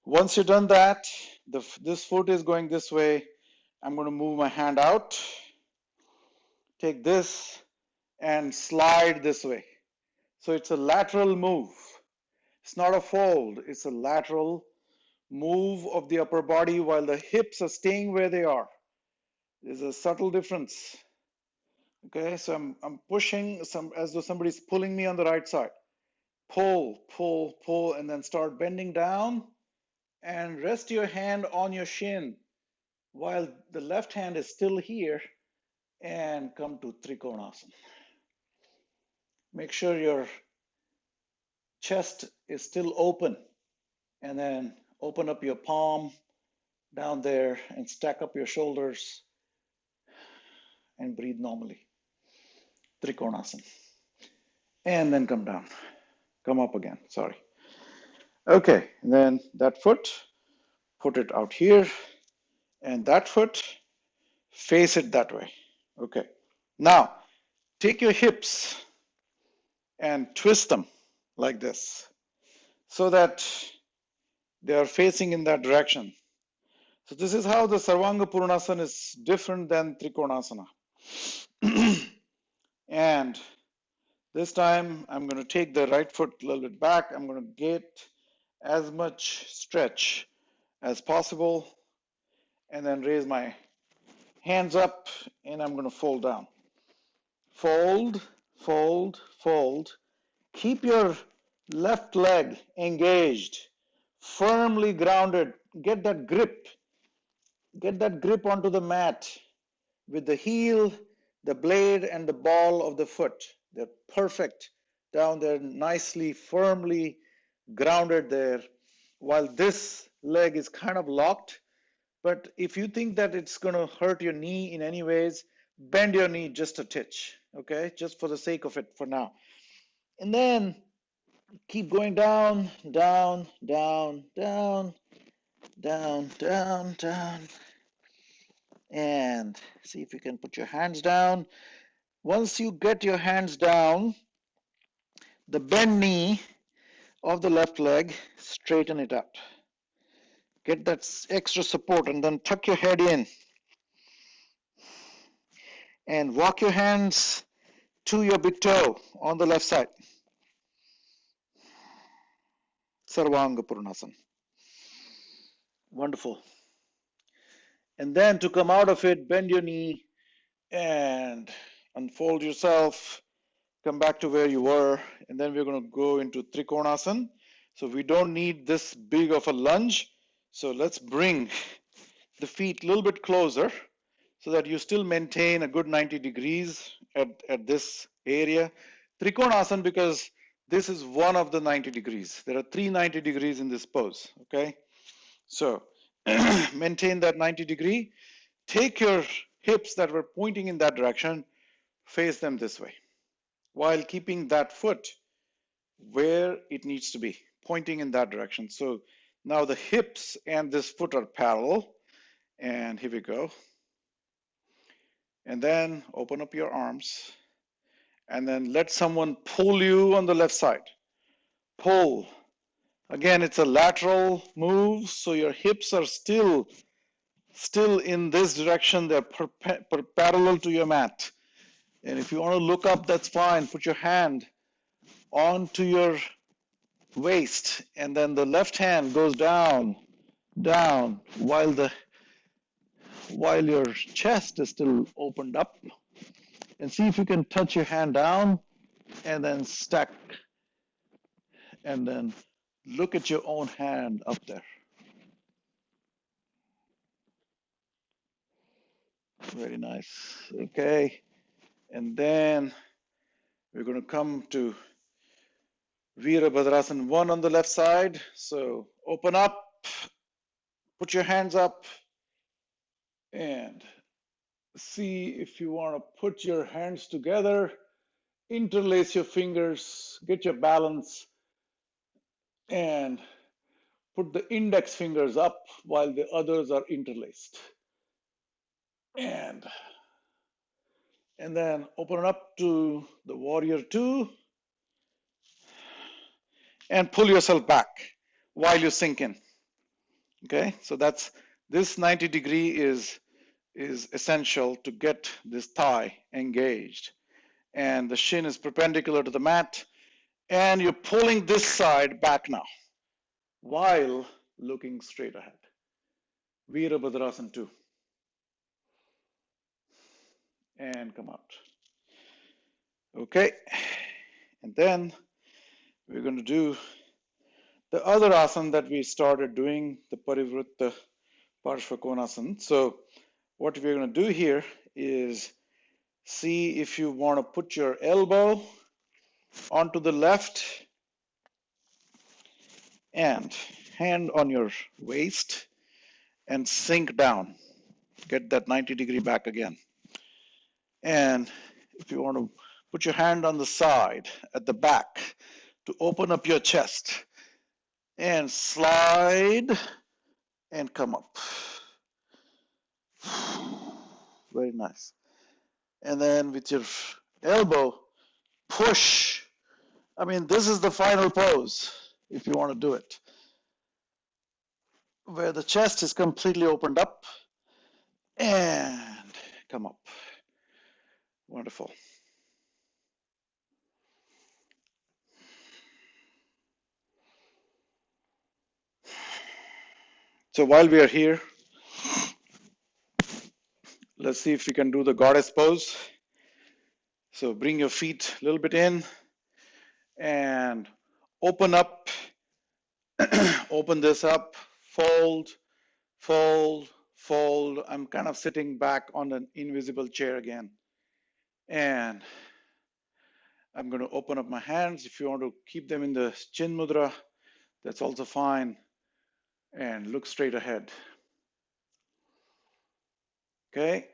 Once you've done that, this foot is going this way. I'm going to move my hand out. Take this and slide this way. So it's a lateral move. It's not a fold. It's a lateral move of the upper body while the hips are staying where they are. There's a subtle difference. Okay, so I'm pushing as though somebody's pulling me on the right side. Pull, pull, pull, and then start bending down and rest your hand on your shin while the left hand is still here and come to Trikonasana. Make sure your chest is still open and then open up your palm down there and stack up your shoulders and breathe normally. Trikonasana. And then come down. Come up again, sorry. Okay, and then that foot, put it out here, and that foot, face it that way. Okay, now take your hips and twist them like this so that they are facing in that direction. So this is how the Sarvanga Purnasana is different than Trikonasana. And this time I'm going to take the right foot a little bit back. I'm going to get as much stretch as possible and then raise my hands up and I'm going to fold down. Fold, fold, fold. Keep your left leg engaged, firmly grounded. Get that grip. Get that grip onto the mat with the heel, the blade, and the ball of the foot. They're perfect down there, nicely, firmly grounded there, while this leg is kind of locked. But if you think that it's going to hurt your knee in any ways, bend your knee just a titch, okay? Just for the sake of it for now. And then keep going down, down, down, down, down, down, down. And see if you can put your hands down. Once you get your hands down, the bent knee of the left leg, straighten it out. Get that extra support and then tuck your head in. And walk your hands to your big toe on the left side. Sarvanga Purnasana. Wonderful. And then to come out of it, bend your knee and unfold yourself. Come back to where you were. And then we're going to go into Trikonasana. So we don't need this big of a lunge. So let's bring the feet a little bit closer so that you still maintain a good 90 degrees at this area. Trikonasana, because this is one of the 90 degrees. There are 3 90 degrees in this pose, okay? So maintain that 90 degree. Take your hips that were pointing in that direction, face them this way, while keeping that foot where it needs to be, pointing in that direction. So now the hips and this foot are parallel, and here we go. And then open up your arms, and then let someone pull you on the left side. Pull. Again, it's a lateral move, so your hips are still in this direction. They're parallel to your mat. And if you want to look up, that's fine. Put your hand onto your waist, and then the left hand goes down down while your chest is still opened up, and see if you can touch your hand down and then stack and then look at your own hand up there. Very nice. Okay. And then we're going to come to Virabhadrasana 1 on the left side. So open up, put your hands up, and see if you want to put your hands together, interlace your fingers, get your balance, and put the index fingers up while the others are interlaced. And then open it up to the warrior 2 and pull yourself back while you sink in. Okay, so that's this 90-degree is essential to get this thigh engaged, and the shin is perpendicular to the mat, and you're pulling this side back now while looking straight ahead. Virabhadrasana 2, and come out. Okay, and then we're going to do the other asana that we started doing, the Parivritta Parshvakonasana. So what we're going to do here is see if you want to put your elbow onto the left and hand on your waist and sink down. Get that 90-degree back again. And if you want to put your hand on the side at the back to open up your chest and slide and come up. Very nice. And then with your elbow, push. I mean, this is the final pose if you want to do it, where the chest is completely opened up and come up. Wonderful. So while we are here, let's see if we can do the goddess pose. So bring your feet a little bit in and open up, open this up, fold, fold, fold. I'm kind of sitting back on an invisible chair again. And I'm going to open up my hands. If you want to keep them in the chin mudra, that's also fine. And look straight ahead. Okay.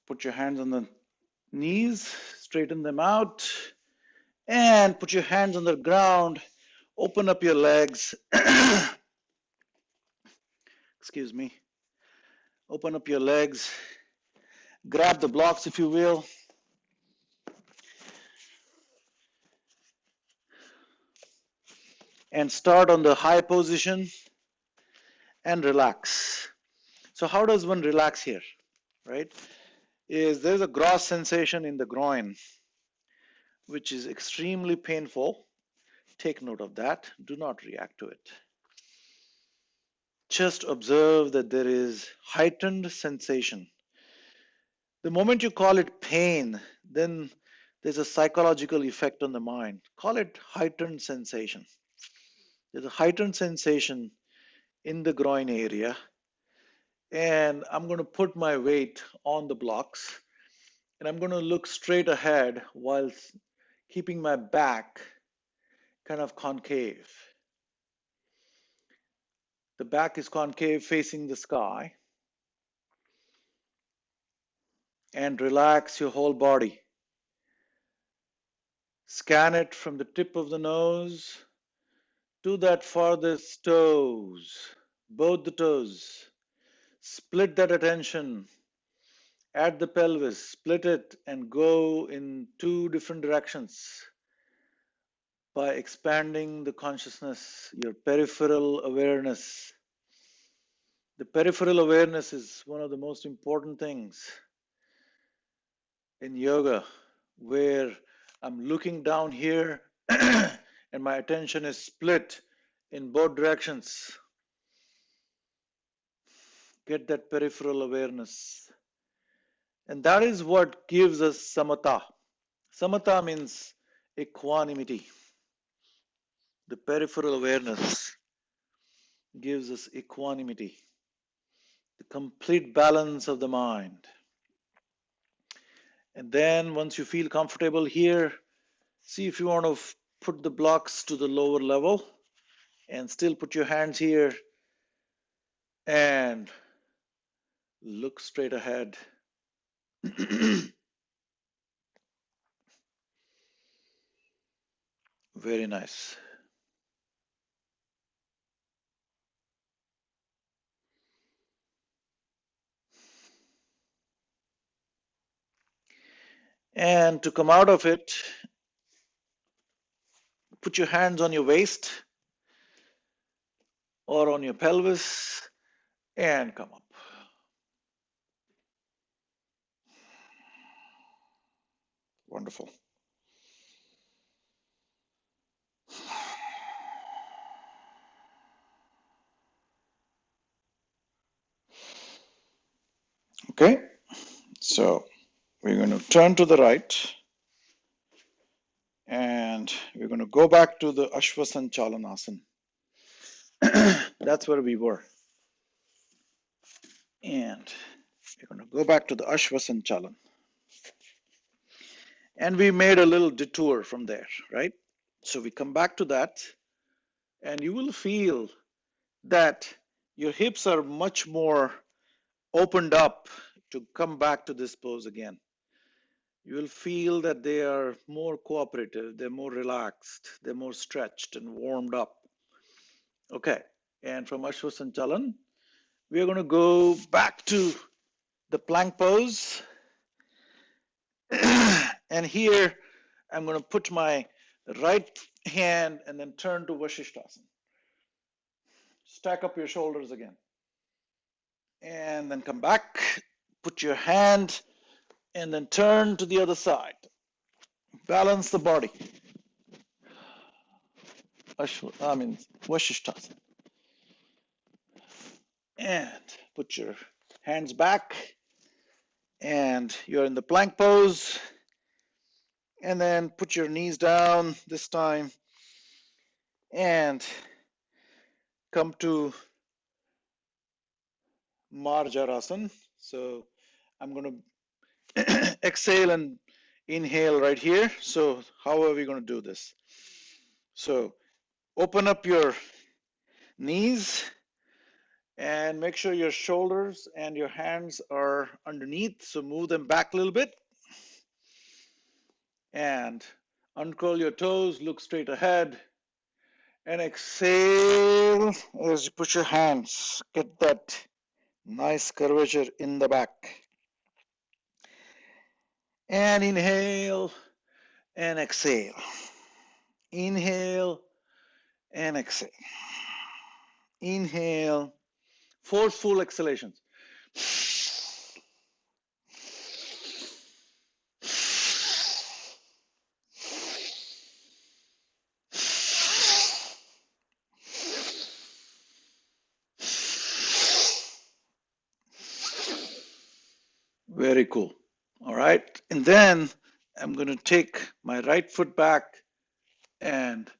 Put your hands on the knees, straighten them out, and put your hands on the ground. Open up your legs. Excuse me. Open up your legs. Grab the blocks, if you will. And start on the high position and relax. So how does one relax here, right? There's a gross sensation in the groin, which is extremely painful. Take note of that. Do not react to it. Just observe that there is heightened sensation. The moment you call it pain, then there's a psychological effect on the mind. Call it heightened sensation. There's a heightened sensation in the groin area, and I'm going to put my weight on the blocks, and I'm going to look straight ahead while keeping my back kind of concave. The back is concave, facing the sky. And relax your whole body. Scan it from the tip of the nose to that farthest toes, both the toes. Split that attention at the pelvis, split it and go in two different directions by expanding the consciousness, your peripheral awareness. The peripheral awareness is one of the most important things in yoga, where I'm looking down here and my attention is split in both directions. Get that peripheral awareness. And that is what gives us samatha. Samatha means equanimity. The peripheral awareness gives us equanimity, the complete balance of the mind. And then once you feel comfortable here, see if you want to put the blocks to the lower level and still put your hands here and look straight ahead. Very nice. And to come out of it, put your hands on your waist or on your pelvis and come up. Wonderful. Okay, so we're going to turn to the right and we're going to go back to the Ashwasanchalanasana. That's where we were. And we're going to go back to the Ashwasanchalan. And we made a little detour from there, right? So we come back to that and you will feel that your hips are much more opened up to come back to this pose again. You will feel that they are more cooperative, they're more relaxed, they're more stretched and warmed up. Okay, and from Ashwasanchalan, we are going to go back to the plank pose. And here, I'm going to put my right hand and then turn to Vasishthasana. Stack up your shoulders again. And then come back, put your hand, and then turn to the other side. Balance the body. Vasishthasana. And put your hands back, and you're in the plank pose. And then put your knees down this time, and come to Marjarasana. So I'm going to exhale and inhale right here. So how are we going to do this? So open up your knees and make sure your shoulders and your hands are underneath. So move them back a little bit and uncurl your toes, look straight ahead, and exhale as you put your hands. Get that nice curvature in the back. And inhale and exhale. Inhale and exhale. Inhale. 4 full exhalations. Very cool. All right. And then I'm going to take my right foot back and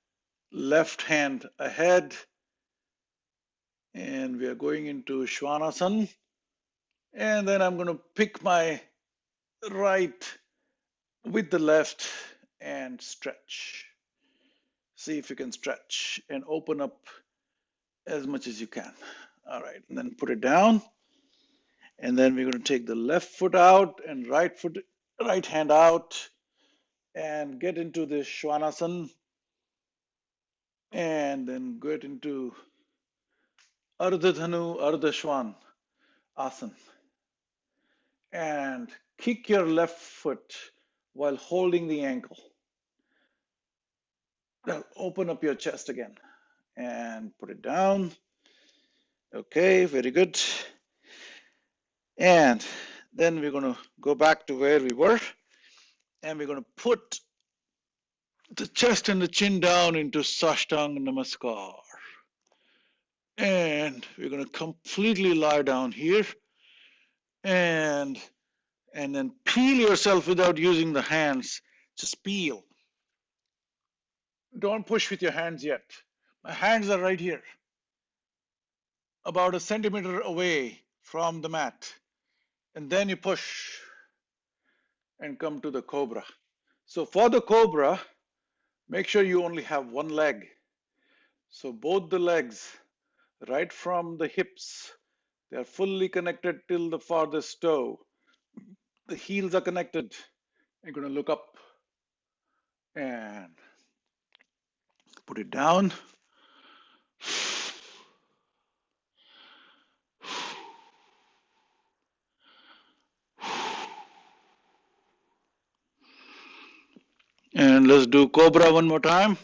left hand ahead. And we are going into Svanasana. And then I'm going to pick my right with the left and stretch. See if you can stretch and open up as much as you can. All right. And then put it down. And then we're going to take the left foot out and right hand out and get into this Svanasana and then get into Ardha Dhanu, Ardha Shwan Asana. And kick your left foot while holding the ankle. Now open up your chest again and put it down. Okay, very good. And then we're going to go back to where we were and we're going to put the chest and the chin down into Sashtanga Namaskar. And we're going to completely lie down here and then peel yourself without using the hands. Just peel. Don't push with your hands yet. My hands are right here, about a centimeter away from the mat. And then you push and come to the cobra. So for the cobra, make sure you only have one leg. So both the legs, right from the hips, they are fully connected till the farthest toe. The heels are connected. You're going to look up and put it down. And let's do cobra one more time.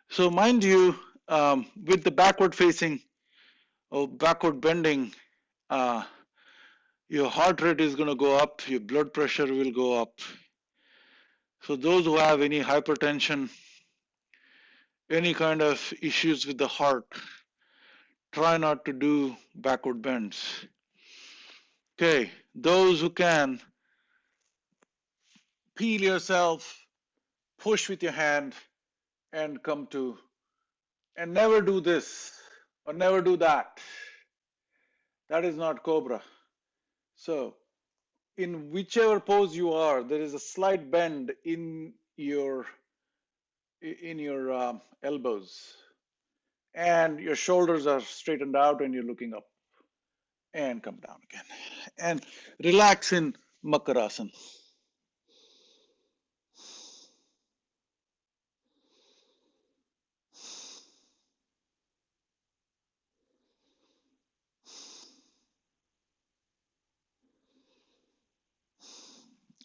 So mind you, with the backward facing or backward bending, uh, your heart rate is going to go up, your blood pressure will go up. So those who have any hypertension, any kind of issues with the heart, try not to do backward bends. Okay, those who can, peel yourself, push with your hand, and come to, and never do this or never do that. That is not cobra. So in whichever pose you are, there is a slight bend in your elbows, and your shoulders are straightened out, and you're looking up, and come down again, and relax in Makarasana.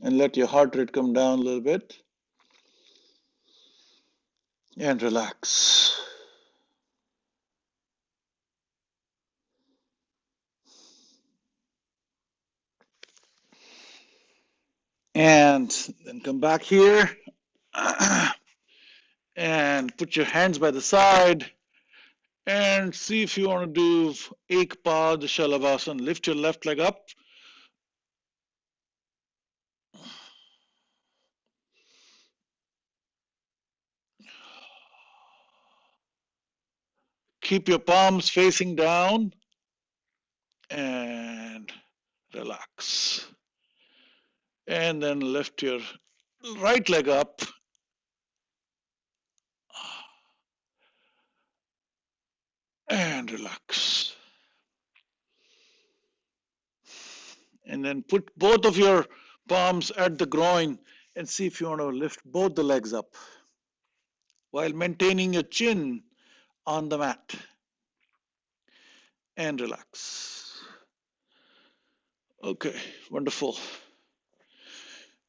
And let your heart rate come down a little bit, and relax. And then come back here and put your hands by the side and see if you want to do Ekpad Shalabhasan. Lift your left leg up. Keep your palms facing down and relax. And then lift your right leg up and relax. And then put both of your palms at the groin and see if you want to lift both the legs up while maintaining your chin on the mat. And relax. Okay, wonderful.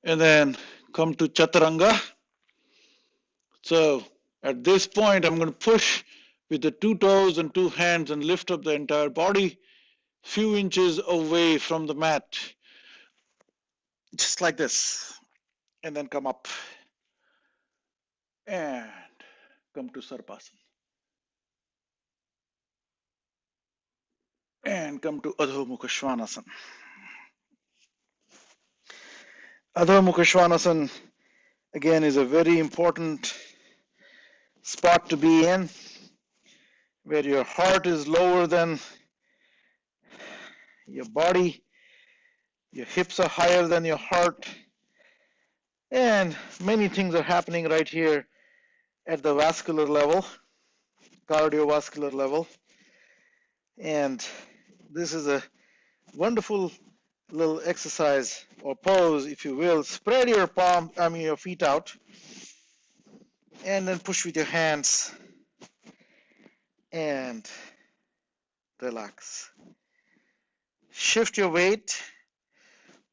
And then come to Chaturanga. So at this point, I'm going to push with the two toes and two hands and lift up the entire body, few inches away from the mat, just like this. And then come up and come to Sarpasana. And come to Adho Mukha Svanasana. Adho Mukha Svanasana, again, is a very important spot to be in, where your heart is lower than your body, your hips are higher than your heart, and many things are happening right here at the vascular level, cardiovascular level. And this is a wonderful little exercise or pose, if you will. Spread your your feet out, and then push with your hands and relax. Shift your weight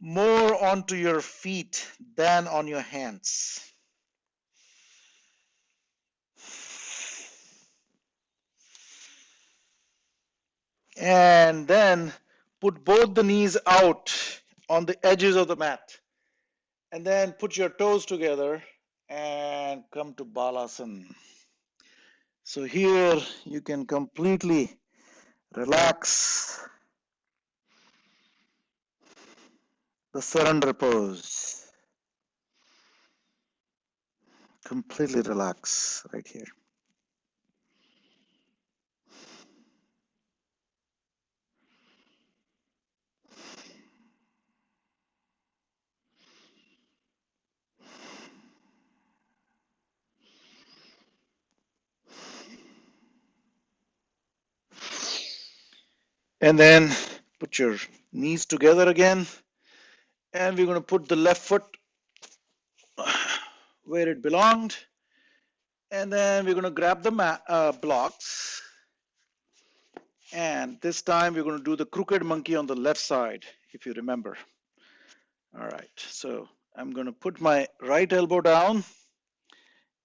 more onto your feet than on your hands. And then put both the knees out on the edges of the mat. And then put your toes together and come to Balasana. So here you can completely relax the surrender pose. Completely relax right here. And then put your knees together again. And we're going to put the left foot where it belonged. And then we're going to grab the blocks. And this time we're going to do the crooked monkey on the left side, if you remember. All right, so I'm going to put my right elbow down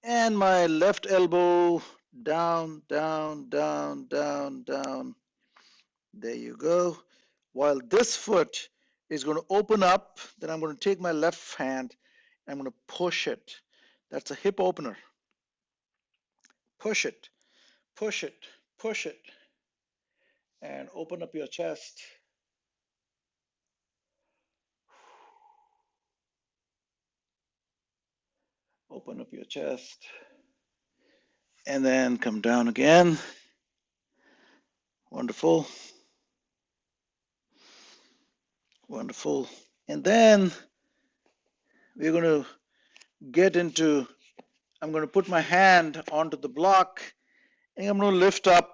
and my left elbow down, down, down, down, down. There you go. While this foot is going to open up, then I'm going to take my left hand, I'm going to push it. That's a hip opener. Push it, push it, push it, and open up your chest. Open up your chest. And then come down again. Wonderful. Wonderful. And then we're going to get into, I'm going to put my hand onto the block and I'm going to lift up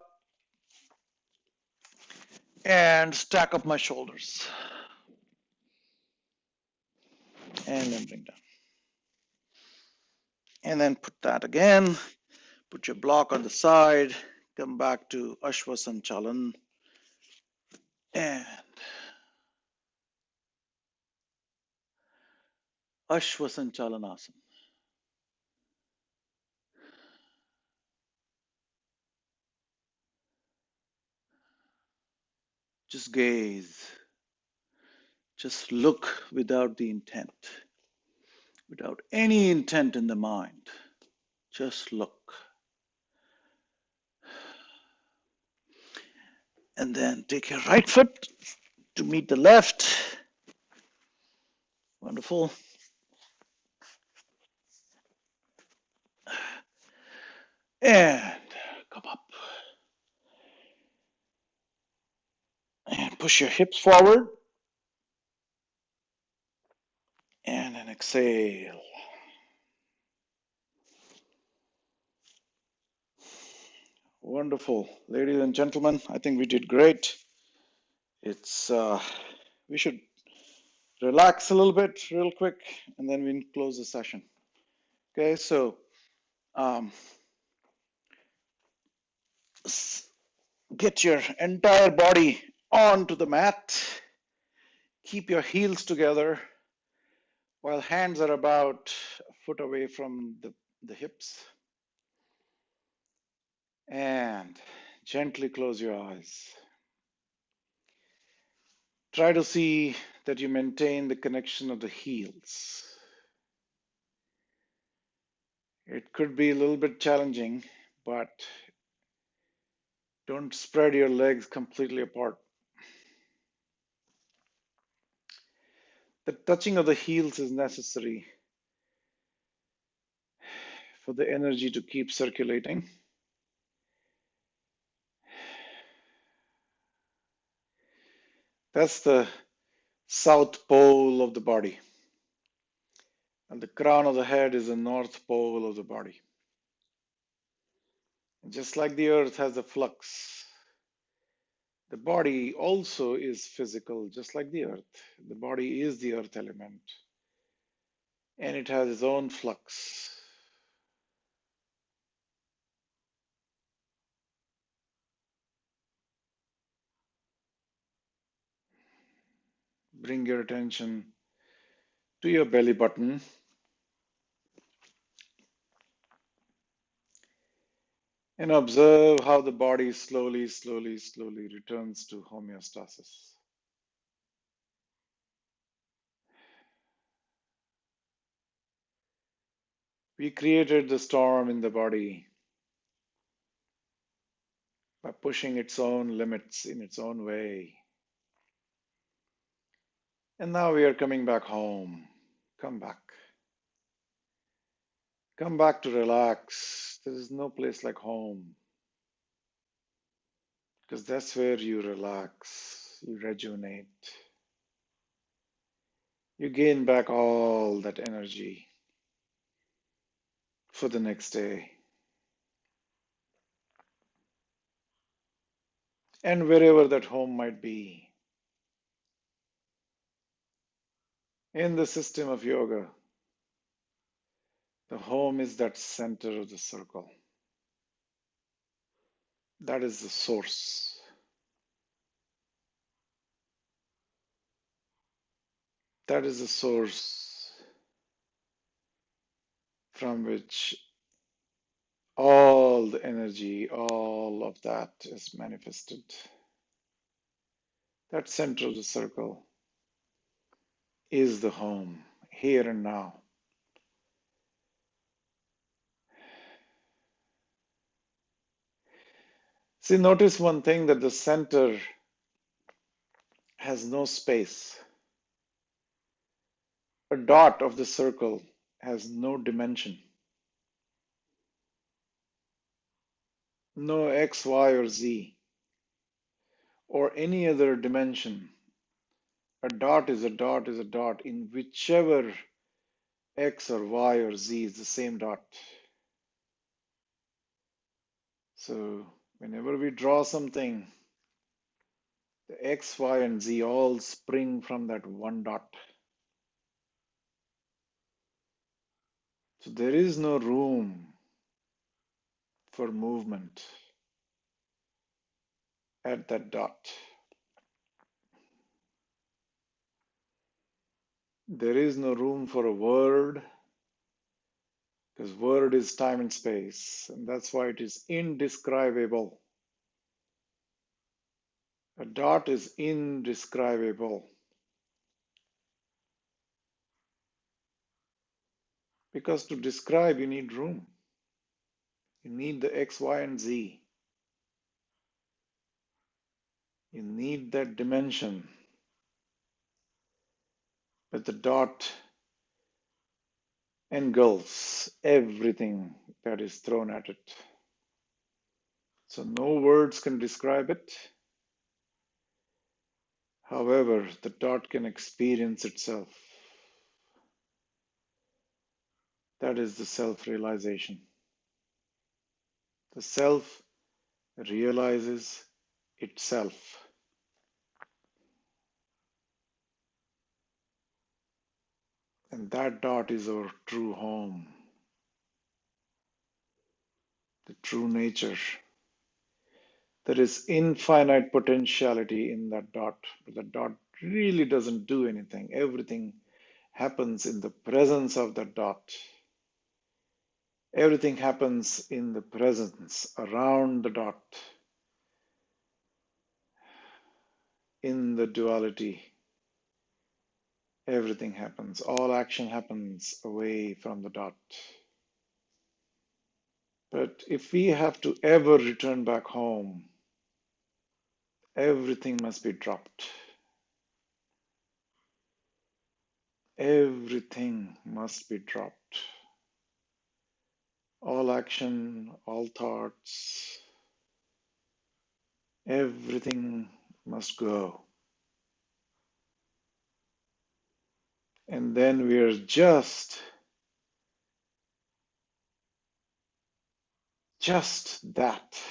and stack up my shoulders. And then bring down. And then put that again. Put your block on the side. Come back to Ashwasanchalan. And Ashwasanchalanasana. Just gaze. Just look without the intent. Without any intent in the mind. Just look. And then take your right foot to meet the left. Wonderful. And come up. And push your hips forward. And then exhale. Wonderful. Ladies and gentlemen, I think we did great. It's we should relax a little bit real quick and then we close the session. Okay, so um, get your entire body onto the mat. Keep your heels together while hands are about a foot away from the hips. And gently close your eyes. Try to see that you maintain the connection of the heels. It could be a little bit challenging, but don't spread your legs completely apart. The touching of the heels is necessary for the energy to keep circulating. That's the south pole of the body. And the crown of the head is the north pole of the body. And just like the earth has a flux, the body also is physical, just like the earth. The body is the earth element, and it has its own flux. Bring your attention to your belly button and observe how the body slowly, slowly, slowly returns to homeostasis. We created the storm in the body by pushing its own limits in its own way. And now we are coming back home. Come back. Come back to relax. There is no place like home because that's where you relax, you rejuvenate, you gain back all that energy for the next day. And wherever that home might be, in the system of yoga, the home is that center of the circle. That is the source. That is the source from which all the energy, all of that is manifested. That center of the circle is the home, here and now. See, notice one thing, that the center has no space. A dot of the circle has no dimension, no x, y, or z, or any other dimension. A dot is a dot is a dot in whichever x or y or z is the same dot. So whenever we draw something, the x, y, and z all spring from that one dot. So there is no room for movement at that dot. There is no room for a word, because word is time and space, and that's why it is indescribable. A dot is indescribable because to describe you need room. You need the x, y, and z. You need that dimension. But the dot engulfs everything that is thrown at it. So no words can describe it. However, the dot can experience itself. That is the self-realization. The self realizes itself. And that dot is our true home, the true nature. There is infinite potentiality in that dot, but the dot really doesn't do anything. Everything happens in the presence of the dot. Everything happens in the presence around the dot, in the duality. Everything happens. All action happens away from the dot. But if we have to ever return back home, everything must be dropped. Everything must be dropped. All action, all thoughts, everything must go. And then we are just that.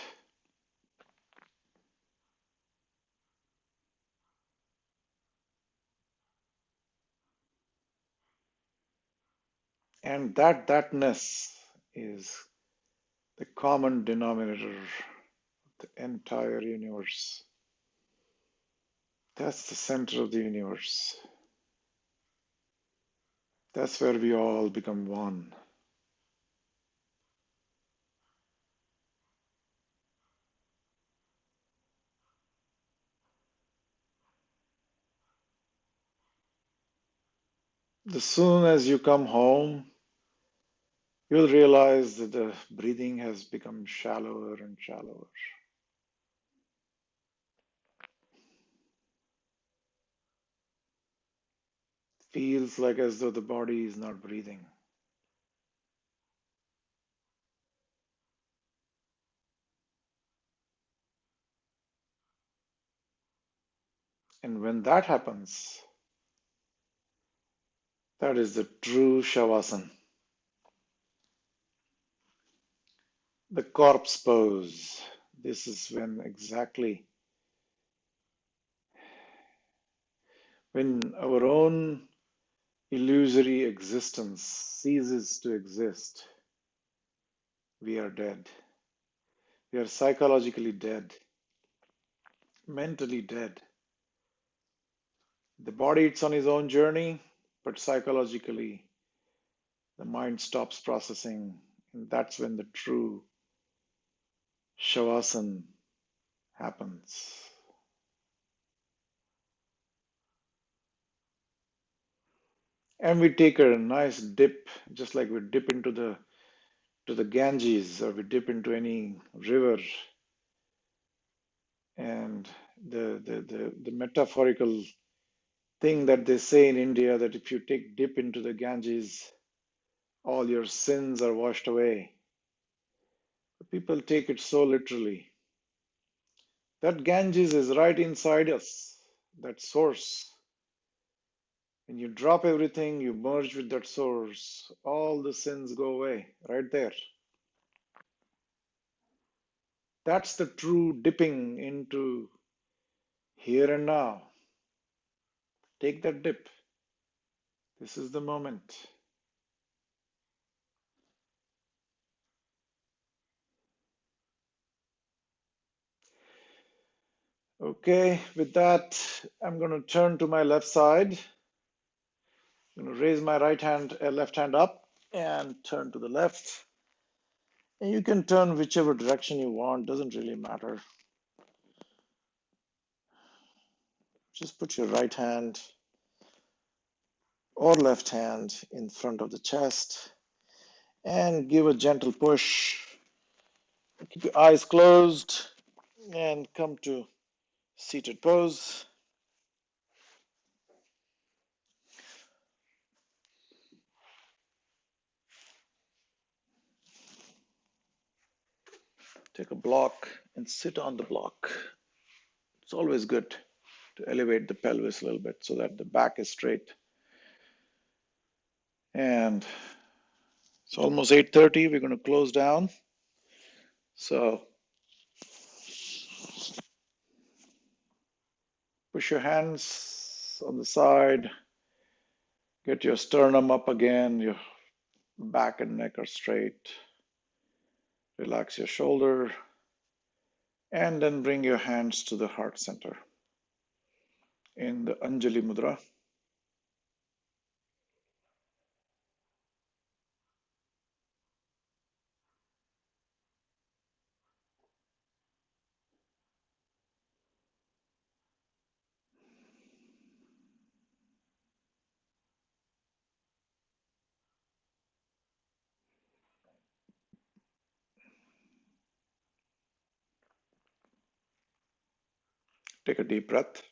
And thatness is the common denominator of the entire universe. That's the center of the universe. That's where we all become one. As soon as you come home, you'll realize that the breathing has become shallower and shallower. Feels like as though the body is not breathing. And when that happens, that is the true shavasan, the corpse pose. This is when exactly when our own illusory existence ceases to exist. We are dead. We are psychologically dead, mentally dead. The body, it's on its own journey, but psychologically, the mind stops processing. And that's when the true shavasan happens. And we take a nice dip, just like we dip into the Ganges or we dip into any river. And the metaphorical thing that they say in India that if you take dip into the Ganges, all your sins are washed away. People take it so literally. That Ganges is right inside us, that source. When you drop everything, you merge with that source, all the sins go away right there. That's the true dipping into here and now. Take that dip. This is the moment. Okay, with that, I'm going to turn to my left side. I'm going to raise my left hand up and turn to the left. And you can turn whichever direction you want, doesn't really matter. Just put your right hand or left hand in front of the chest and give a gentle push. Keep your eyes closed and come to seated pose. Take a block and sit on the block. It's always good to elevate the pelvis a little bit so that the back is straight. And it's almost 8:30. We're going to close down. So push your hands on the side. Get your sternum up again. Your back and neck are straight. Relax your shoulder. And then bring your hands to the heart center in the Anjali Mudra. Take a deep breath.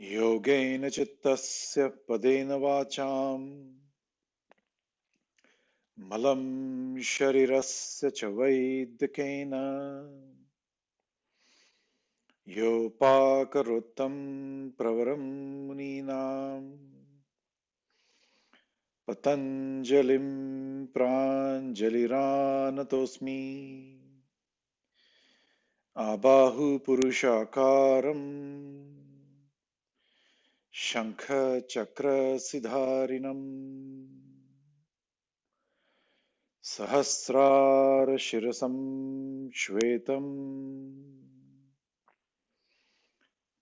Yogena chittasya padena vacham malam sharirasya cha vaidakena yopakarotam pravaram muninam Patanjalim pranjaliranatosmi abahu purushakaram shankha chakra sidharinam sahasrara shirasam shvetam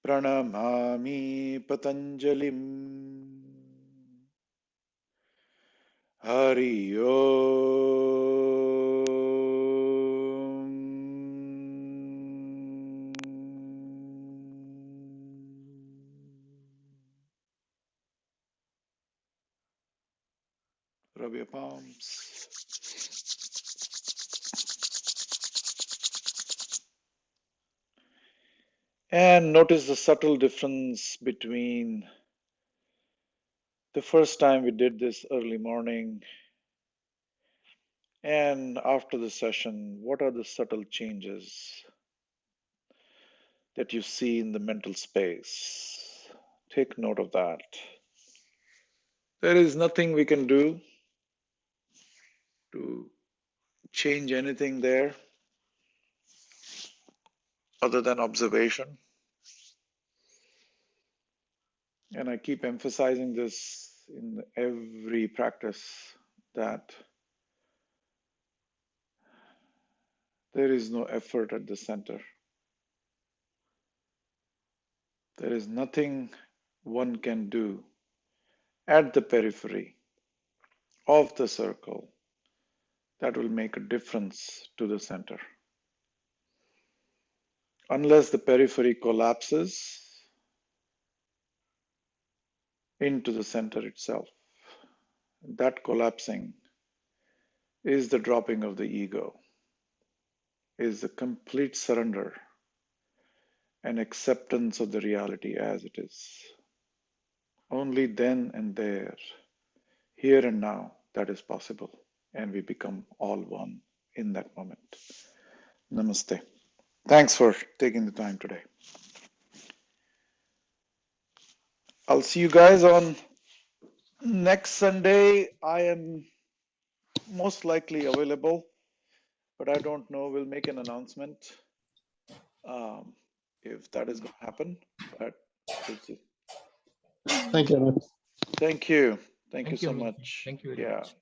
pranamami patanjalim. Hari Om. Rub your palms. And notice the subtle difference between the first time we did this early morning and after the session. What are the subtle changes that you see in the mental space? Take note of that. There is nothing we can do to change anything there other than observation. And I keep emphasizing this in every practice that there is no effort at the center. There is nothing one can do at the periphery of the circle that will make a difference to the center. Unless the periphery collapses into the center itself. That collapsing is the dropping of the ego, is the complete surrender and acceptance of the reality as it is. Only then and there, here and now, that is possible. And we become all one in that moment. Namaste. Thanks for taking the time today. I'll see you guys on next Sunday. I am most likely available, but I don't know. We'll make an announcement if that is going to happen. But we'll see. Thank you. Thank you. Thank you so Amit. much. Thank you very Yeah. much.